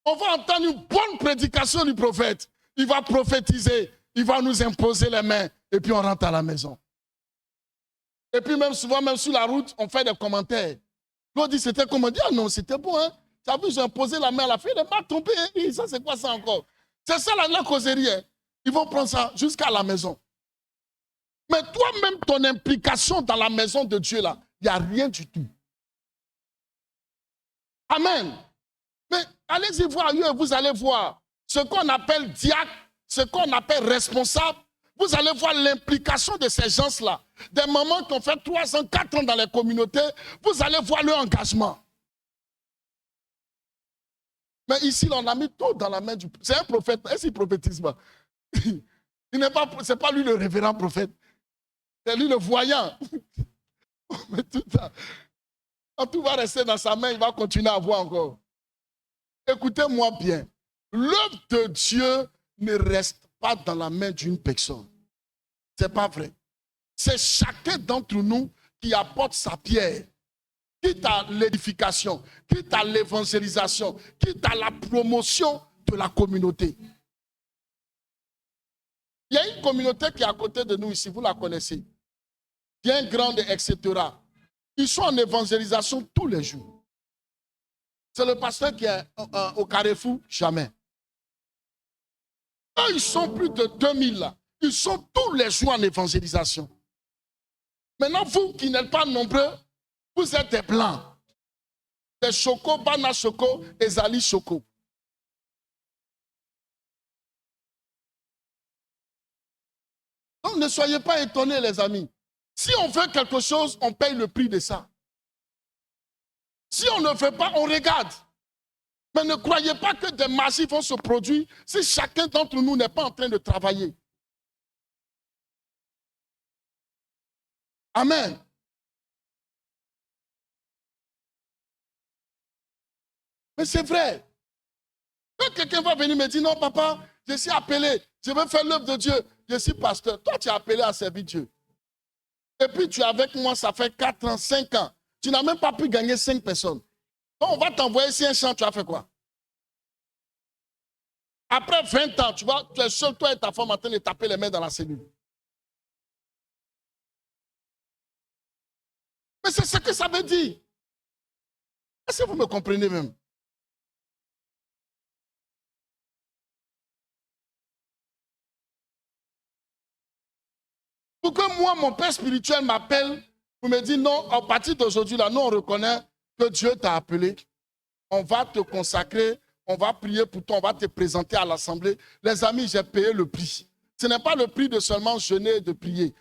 on va entendre une bonne prédication du prophète. Il va prophétiser, il va nous imposer les mains, et puis on rentre à la maison. Et puis même souvent, même sur la route, on fait des commentaires. L'autre dit, c'était comment? Ah non, c'était bon, hein. Tu as vu, j'ai imposé la main à la fille, elle m'a trompé. Hein? Ça, c'est quoi ça encore? C'est ça la causerie. Hein? Ils vont prendre ça jusqu'à la maison. Mais toi-même, ton implication dans la maison de Dieu, là, il n'y a rien du tout. Amen. Mais allez-y voir ailleurs, vous allez voir ce qu'on appelle diacre, ce qu'on appelle responsable. Vous allez voir l'implication de ces gens-là. Des mamans qui ont fait 3 ans, 4 ans dans les communautés, vous allez voir leur engagement. Mais ici, on a mis tout dans la main du... C'est un prophète, est-ce qu'il prophétise pas? Ce n'est pas lui le révérend prophète. C'est lui le voyant. Mais quand tout va rester dans sa main, il va continuer à voir encore. Écoutez-moi bien. L'œuvre de Dieu ne reste pas dans la main d'une personne. Ce n'est pas vrai. C'est chacun d'entre nous qui apporte sa pierre. Quitte à l'édification, quitte à l'évangélisation, quitte à la promotion de la communauté. Il y a une communauté qui est à côté de nous ici, vous la connaissez. Bien grande, etc. Ils sont en évangélisation tous les jours. C'est le pasteur qui est au Carrefour, jamais. Eux, ils sont plus de 2000 là. Ils sont tous les jours en évangélisation. Maintenant, vous qui n'êtes pas nombreux, vous êtes des blancs. Des Choco, Bana Choco et Zali Choco. Donc ne soyez pas étonnés, les amis. Si on veut quelque chose, on paye le prix de ça. Si on ne le fait pas, on regarde. Mais ne croyez pas que des magies vont se produire si chacun d'entre nous n'est pas en train de travailler. Amen. Mais c'est vrai. Quand quelqu'un va venir me dire, non papa, je suis appelé, je veux faire l'œuvre de Dieu, je suis pasteur. Toi, tu es appelé à servir Dieu. Et puis tu es avec moi, ça fait 4 ans, 5 ans. Tu n'as même pas pu gagner 5 personnes. Donc on va t'envoyer ici un champ, tu as fait quoi? Après 20 ans, tu es seul, toi et ta femme, en train de taper les mains dans la cellule. Mais c'est ce que ça veut dire. Est-ce que vous me comprenez même? Pour que moi, mon père spirituel m'appelle, pour me dire non, à partir d'aujourd'hui, là, nous, on reconnaît que Dieu t'a appelé. On va te consacrer, on va prier pour toi, on va te présenter à l'assemblée. Les amis, j'ai payé le prix. Ce n'est pas le prix de seulement jeûner et de prier.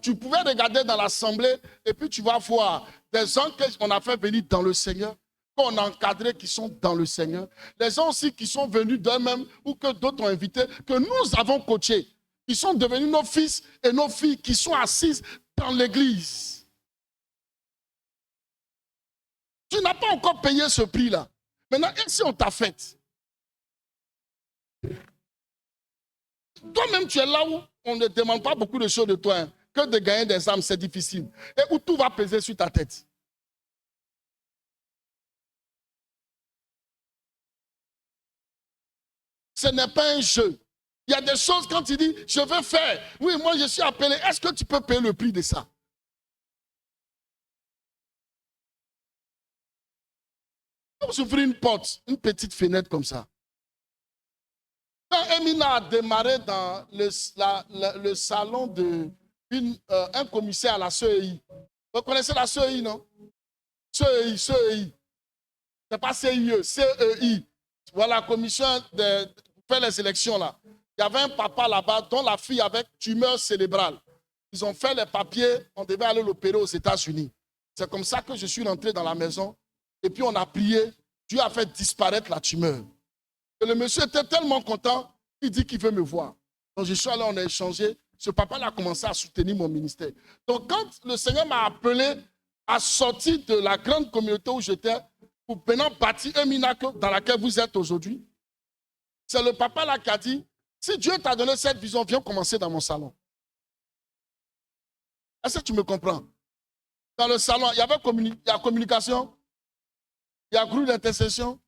Tu pouvais regarder dans l'assemblée et puis tu vas voir des gens qu'on a fait venir dans le Seigneur, qu'on a encadrés qui sont dans le Seigneur. Les gens aussi qui sont venus d'eux-mêmes ou que d'autres ont invités, que nous avons coachés. Ils sont devenus nos fils et nos filles qui sont assises dans l'église. Tu n'as pas encore payé ce prix-là. Maintenant, et si on t'a fait? Toi-même, tu es là où on ne demande pas beaucoup de choses de toi. Hein. Que de gagner des âmes, c'est difficile. Et où tout va peser sur ta tête. Ce n'est pas un jeu. Il y a des choses quand tu dis, je veux faire. Oui, moi je suis appelé. Est-ce que tu peux payer le prix de ça? Vous ouvrez une porte, une petite fenêtre comme ça. Quand Emina a démarré dans le salon d'un commissaire à la CEI, vous connaissez la CEI, non? CEI. C'est pas CIE, CEI. Voilà, la commission de faire les élections là. Il y avait un papa là-bas dont la fille avait tumeur cérébrale. Ils ont fait les papiers, on devait aller l'opérer aux États-Unis. C'est comme ça que je suis rentré dans la maison. Et puis on a prié. Dieu a fait disparaître la tumeur. Et le monsieur était tellement content, il dit qu'il veut me voir. Donc je suis allé, on a échangé. Ce papa-là a commencé à soutenir mon ministère. Donc quand le Seigneur m'a appelé à sortir de la grande communauté où j'étais, pour maintenant bâtir un minacle dans laquelle vous êtes aujourd'hui, c'est le papa-là qui a dit, si Dieu t'a donné cette vision, viens commencer dans mon salon. Est-ce que tu me comprends? Dans le salon, il y avait communication, il y a groupe d'intercession,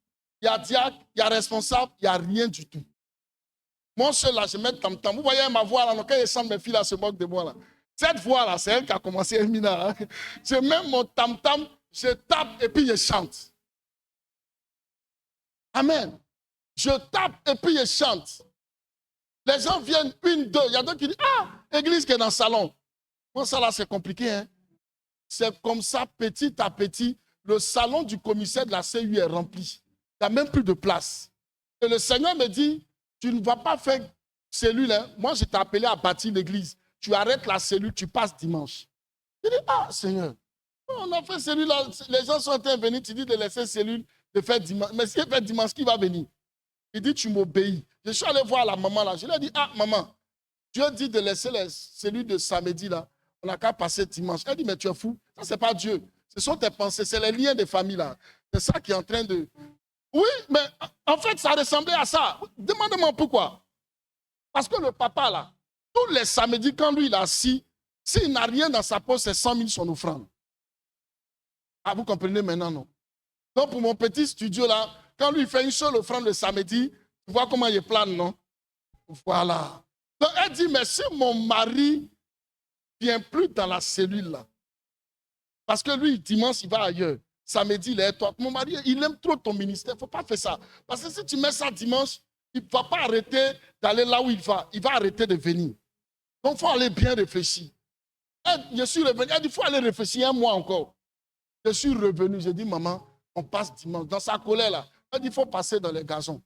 il y a diacre, il y a responsable, il n'y a rien du tout. Moi seul là, je mets tam-tam. Vous voyez ma voix là, quand ils chantent, mes filles là se moquent de moi là. Cette voix là, c'est elle qui a commencé à Emina. Hein. Je mets mon tam-tam, je tape et puis je chante. Amen. Je tape et puis je chante. Les gens viennent, une, deux. Il y a d'autres qui disent, ah, église qui est dans le salon. Bon, ça là, c'est compliqué. Hein? C'est comme ça, petit à petit, le salon du commissaire de la CU est rempli. Il n'y a même plus de place. Et le Seigneur me dit, tu ne vas pas faire cellule. Hein? Moi, je t'ai appelé à bâtir l'église. Tu arrêtes la cellule, tu passes dimanche. Je dis, ah, Seigneur, on a fait cellule là. Les gens sont venus, tu dis de laisser cellule, de faire dimanche. Mais si elle fait dimanche, qui va venir? Il dit, tu m'obéis. Je suis allé voir la maman là. Je lui ai dit, ah, maman, Dieu dit de laisser les cellules de samedi là. On n'a qu'à passer dimanche. Elle dit, mais tu es fou. Ça, ce n'est pas Dieu. Ce sont tes pensées. C'est les liens des familles là. C'est ça qui est en train de... Oui, mais en fait, ça ressemblait à ça. Demandez-moi pourquoi. Parce que le papa là, tous les samedis, quand lui il est assis, s'il n'a rien dans sa poche, c'est 100 000 son offrande. Ah, vous comprenez maintenant, non? Donc, pour mon petit studio là, quand lui fait une seule offrande le samedi, tu vois comment il plane, non? Voilà. Donc, elle dit, mais si mon mari ne vient plus dans la cellule là, parce que lui, dimanche, il va ailleurs. Samedi, il est toi. Mon mari, il aime trop ton ministère. Il ne faut pas faire ça. Parce que si tu mets ça dimanche, il ne va pas arrêter d'aller là où il va. Il va arrêter de venir. Donc, il faut aller bien réfléchir. Je suis revenu. Elle dit, il faut aller réfléchir un mois encore. Je suis revenu. J'ai dit, maman, on passe dimanche. Dans sa colère, là, elle dit, il faut passer dans les gazons.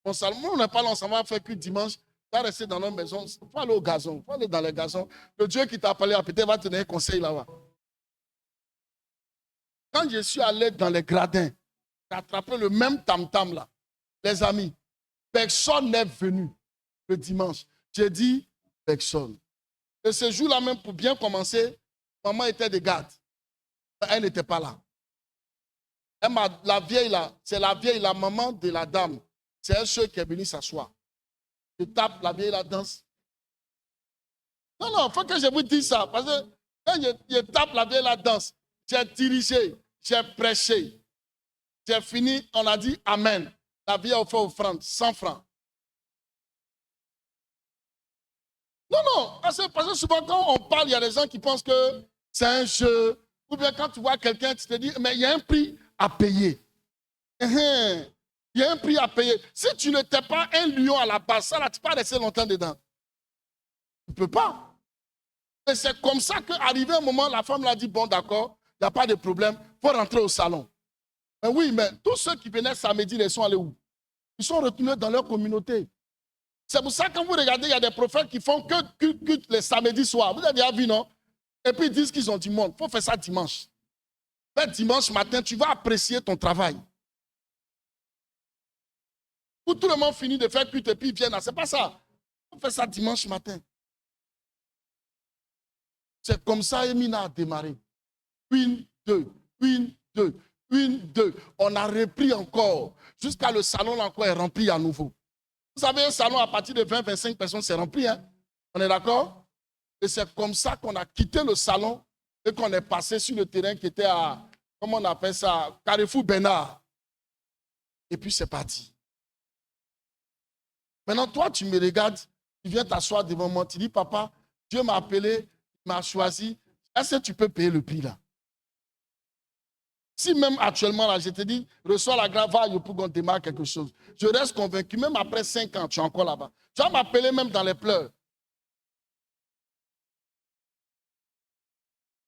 Bon, Salomon, on n'est pas là, on va faire que dimanche. Tu vas rester dans nos maisons. Il faut aller au gazon. Il faut aller dans les gazons. Le Dieu qui t'a appelé, peut-être va te donner un conseil là-bas. Quand je suis allé dans les gradins, j'ai attrapé le même tam-tam là. Les amis, personne n'est venu le dimanche. J'ai dit, personne. Et ce jour-là même, pour bien commencer, maman était de garde. Elle n'était pas là. La vieille là, c'est la vieille, la maman de la dame. C'est elle seule qui est venue s'asseoir. Je tape, la vieille la danse. Non, il faut que je vous dise ça. Parce que quand je tape, la vieille la danse, j'ai dirigé, j'ai prêché. J'ai fini, on a dit Amen. La vieille a offert offrande, 100 francs. Non, parce que souvent quand on parle, il y a des gens qui pensent que c'est un jeu. Ou bien quand tu vois quelqu'un, tu te dis, mais il y a un prix à payer. Il y a un prix à payer. Si tu ne t'es pas un lion à la base, ça là, tu ne peux pas rester longtemps dedans. Tu ne peux pas. Et c'est comme ça qu'arrivé un moment, la femme l'a dit, bon d'accord, il n'y a pas de problème, il faut rentrer au salon. Mais oui, mais tous ceux qui venaient samedi, ils sont allés où? Ils sont retournés dans leur communauté. C'est pour ça que quand vous regardez, il y a des prophètes qui font que les samedis soirs. Vous avez déjà vu, non? Et puis ils disent qu'ils ont du monde. Il faut faire ça dimanche. Mais dimanche matin, tu vas apprécier ton travail. Où tout le monde finit de faire culte et puis ils viennent. C'est pas ça. Il faut faire ça dimanche matin. C'est comme ça Emina a démarré. Une, deux. On a repris encore. Jusqu'à le salon encore est rempli à nouveau. Vous savez, un salon à partir de 20-25 personnes, c'est rempli. Hein? On est d'accord? Et c'est comme ça qu'on a quitté le salon et qu'on est passé sur le terrain qui était à, comment on appelle ça, Carrefour Bernard. Et puis c'est parti. Maintenant, toi, tu me regardes, tu viens t'asseoir devant moi, tu dis, papa, Dieu m'a appelé, il m'a choisi. Est-ce que tu peux payer le prix là? Si même actuellement, là, je te dis, reçois la grâce, va pour qu'on démarre quelque chose. Je reste convaincu, même après 5 ans, tu es encore là-bas. Tu vas m'appeler même dans les pleurs.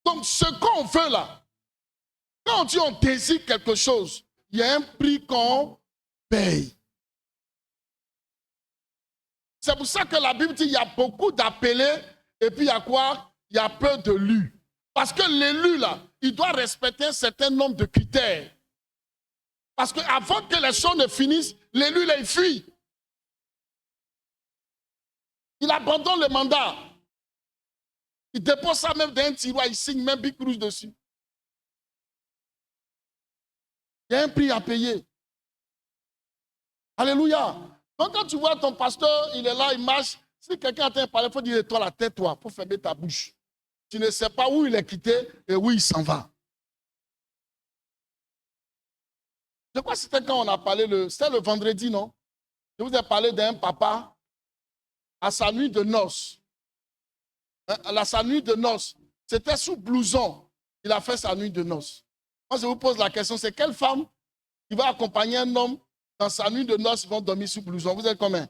Donc, ce qu'on veut là, quand on dit on désire quelque chose, il y a un prix qu'on paye. C'est pour ça que la Bible dit qu'il y a beaucoup d'appelés et puis il y a quoi? Il y a peu de lus. Parce que l'élu là, il doit respecter un certain nombre de critères. Parce qu'avant que les choses ne finissent, l'élu là, il fuit. Il abandonne le mandat. Il dépose ça même dans un tiroir, il signe même Bic Rouge dessus. Il y a un prix à payer. Alléluia. Donc quand tu vois ton pasteur, il est là, il marche. Si quelqu'un a parlé, il faut dire, toi la tête, toi, pour fermer ta bouche. Tu ne sais pas où il est quitté et où il s'en va. Je crois que c'était quand on a parlé, c'était le vendredi, non? Je vous ai parlé d'un papa à sa nuit de noces. À sa nuit de noces, c'était sous blouson. Il a fait sa nuit de noces. Moi, je vous pose la question, c'est quelle femme qui va accompagner un homme dans sa nuit de noces, ils vont dormir sous blouson? Vous êtes combien?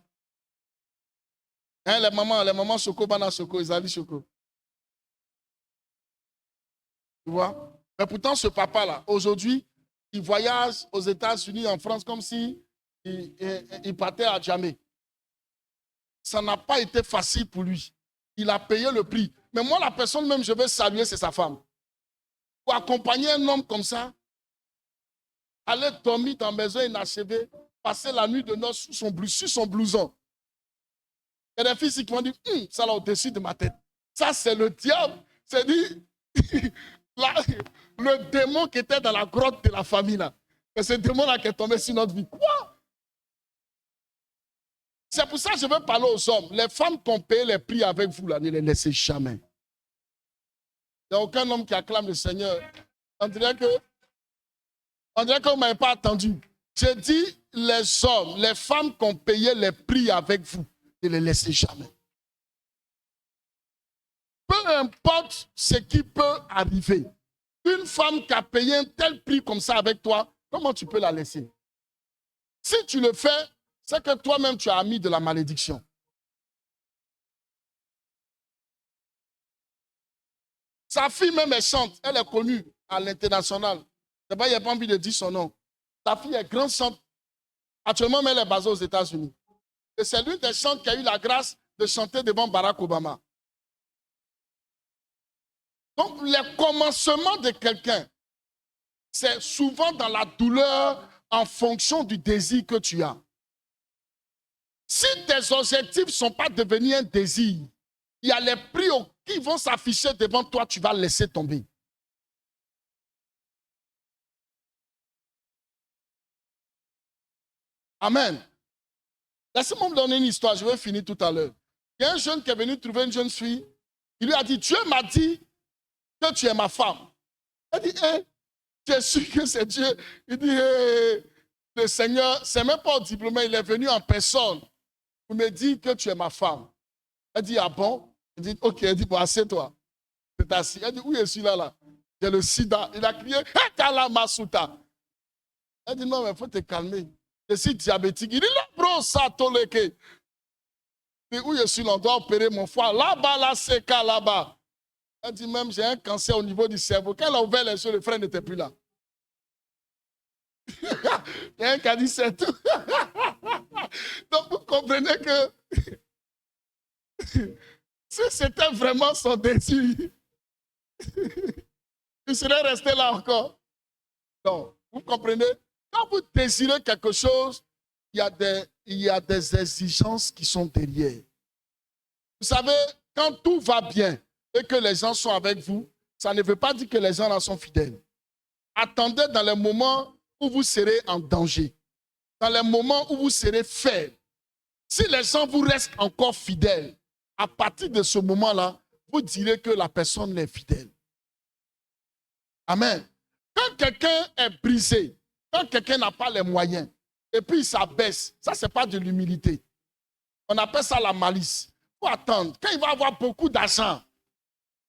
Hein, les mamans Soko, Bana Soko, Isali Soko. Tu vois? Mais pourtant, ce papa-là, aujourd'hui, il voyage aux États-Unis, en France, comme si il partait à jamais. Ça n'a pas été facile pour lui. Il a payé le prix. Mais moi, la personne même, je veux saluer, c'est sa femme. Pour accompagner un homme comme ça, aller dormir dans la maison inachevée, passer la nuit de noces sur son blouson. Il y a des filles qui m'ont dit, ça là au-dessus de ma tête. Ça, c'est le diable. C'est dit, le démon qui était dans la grotte de la famille là. C'est ce démon-là qui est tombé sur notre vie. Quoi? C'est pour ça que je veux parler aux hommes. Les femmes qui ont payé les prix avec vous, là, ne les laissez jamais. Il n'y a aucun homme qui acclame le Seigneur. On dirait que vous ne m'avez pas attendu. J'ai dit les hommes, les femmes qui ont payé les prix avec vous, ne les laissez jamais. Peu importe ce qui peut arriver, une femme qui a payé un tel prix comme ça avec toi, comment tu peux la laisser? Si tu le fais, c'est que toi-même tu as mis de la malédiction. Sa fille même est chante, elle est connue à l'international. Il n'y a pas envie de dire son nom. Sa fille est grande chante. Actuellement, elle est basée aux États-Unis. Et c'est l'une des chantes qui a eu la grâce de chanter devant Barack Obama. Donc, les commencements de quelqu'un, c'est souvent dans la douleur en fonction du désir que tu as. Si tes objectifs ne sont pas devenus un désir, il y a les prix qui vont s'afficher devant toi, tu vas laisser tomber. Amen. Laissez-moi me donner une histoire, je vais finir tout à l'heure. Il y a un jeune qui est venu trouver une jeune fille. Il lui a dit, Dieu m'a dit que tu es ma femme. Elle dit, tu es sûr que c'est Dieu? Il dit, le Seigneur, c'est même pas audiblement, il est venu en personne pour me dire que tu es ma femme. Elle dit, ah bon? Il dit, ok, elle dit, bon, assieds-toi. C'est assis. Elle dit, où je suis là? J'ai le sida. Il a crié, hé, Kala Masuta. Elle dit, non, mais il faut te calmer. Je suis diabétique. Il dit, là, bro, ça, toleke. Il dit, où je suis là? On doit opérer mon foie. Là-bas, là, c'est qu'à là-bas. Elle dit, même, j'ai un cancer au niveau du cerveau. Quand elle a ouvert les yeux, le frère n'était plus là. Il y a un qui a dit, c'est tout. Donc, vous comprenez que si c'était vraiment son désir, il serait resté là encore. Donc, vous comprenez? Quand vous désirez quelque chose, il y a des exigences qui sont derrière. Vous savez, quand tout va bien et que les gens sont avec vous, ça ne veut pas dire que les gens là sont fidèles. Attendez dans les moments où vous serez en danger, dans les moments où vous serez faible. Si les gens vous restent encore fidèles, à partir de ce moment-là, vous direz que la personne est fidèle. Amen. Quand quelqu'un est brisé, quand quelqu'un n'a pas les moyens, et puis il s'abaisse, ça, ce n'est pas de l'humilité. On appelle ça la malice. Il faut attendre. Quand il va avoir beaucoup d'argent,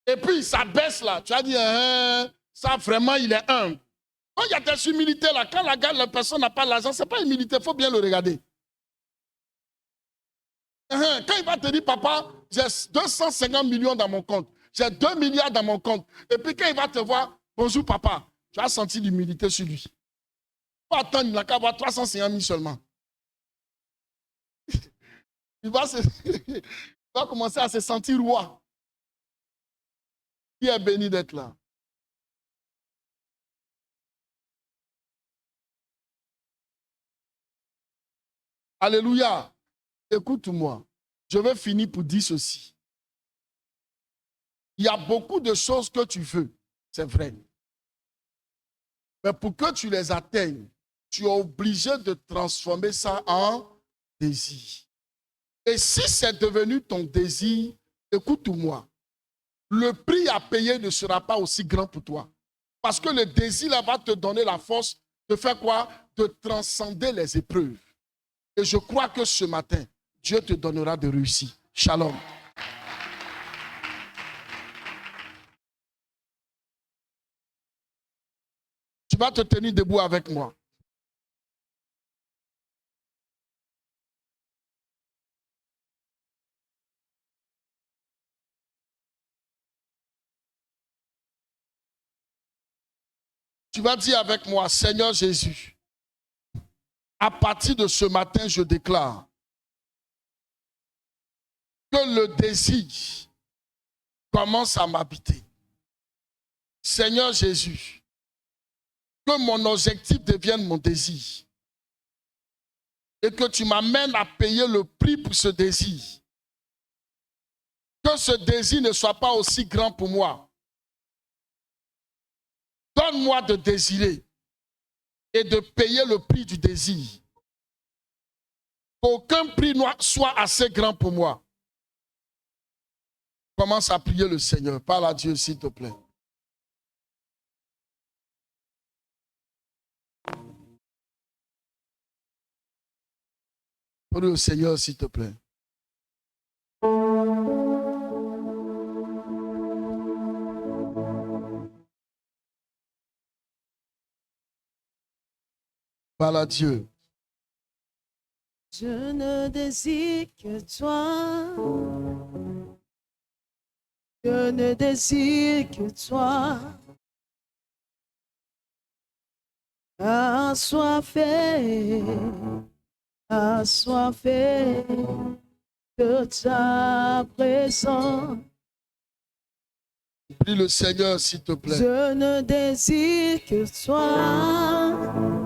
et puis il s'abaisse là, tu vas dire, ça vraiment, il est humble. Quand il y a des humilités là, quand la personne n'a pas l'argent, ce n'est pas humilité, il faut bien le regarder. Quand il va te dire, papa, j'ai 250 millions dans mon compte, j'ai 2 milliards dans mon compte, et puis quand il va te voir, bonjour papa, tu as senti l'humilité sur lui. Il faut attendre, il n'a qu'à avoir 350 000 seulement. Il va commencer à se sentir roi. Qui est béni d'être là? Alléluia. Écoute-moi, je vais finir pour dire ceci. Il y a beaucoup de choses que tu veux, c'est vrai. Mais pour que tu les atteignes, tu es obligé de transformer ça en désir. Et si c'est devenu ton désir, écoute-moi, le prix à payer ne sera pas aussi grand pour toi. Parce que le désir là, va te donner la force de faire quoi? De transcender les épreuves. Et je crois que ce matin, Dieu te donnera de réussir. Shalom. Tu vas te tenir debout avec moi. Tu vas dire avec moi, Seigneur Jésus, à partir de ce matin, je déclare que le désir commence à m'habiter. Seigneur Jésus, que mon objectif devienne mon désir et que tu m'amènes à payer le prix pour ce désir. Que ce désir ne soit pas aussi grand pour moi. Donne-moi de désirer et de payer le prix du désir. Qu'aucun prix ne soit assez grand pour moi. Commence à prier le Seigneur. Parle à Dieu, s'il te plaît. Prie au Seigneur, s'il te plaît. Parle à Dieu. Je ne désire que toi. Je ne désire que toi. Assoiffé de ta présence. Prie le Seigneur, s'il te plaît. Je ne désire que toi.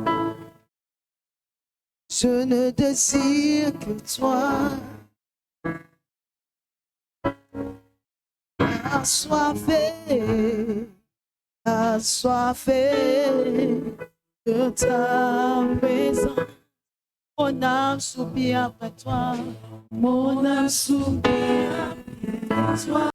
Je ne désire que toi. Assoiffé de ta présence. Mon âme soupire après toi. Mon âme soupire après toi.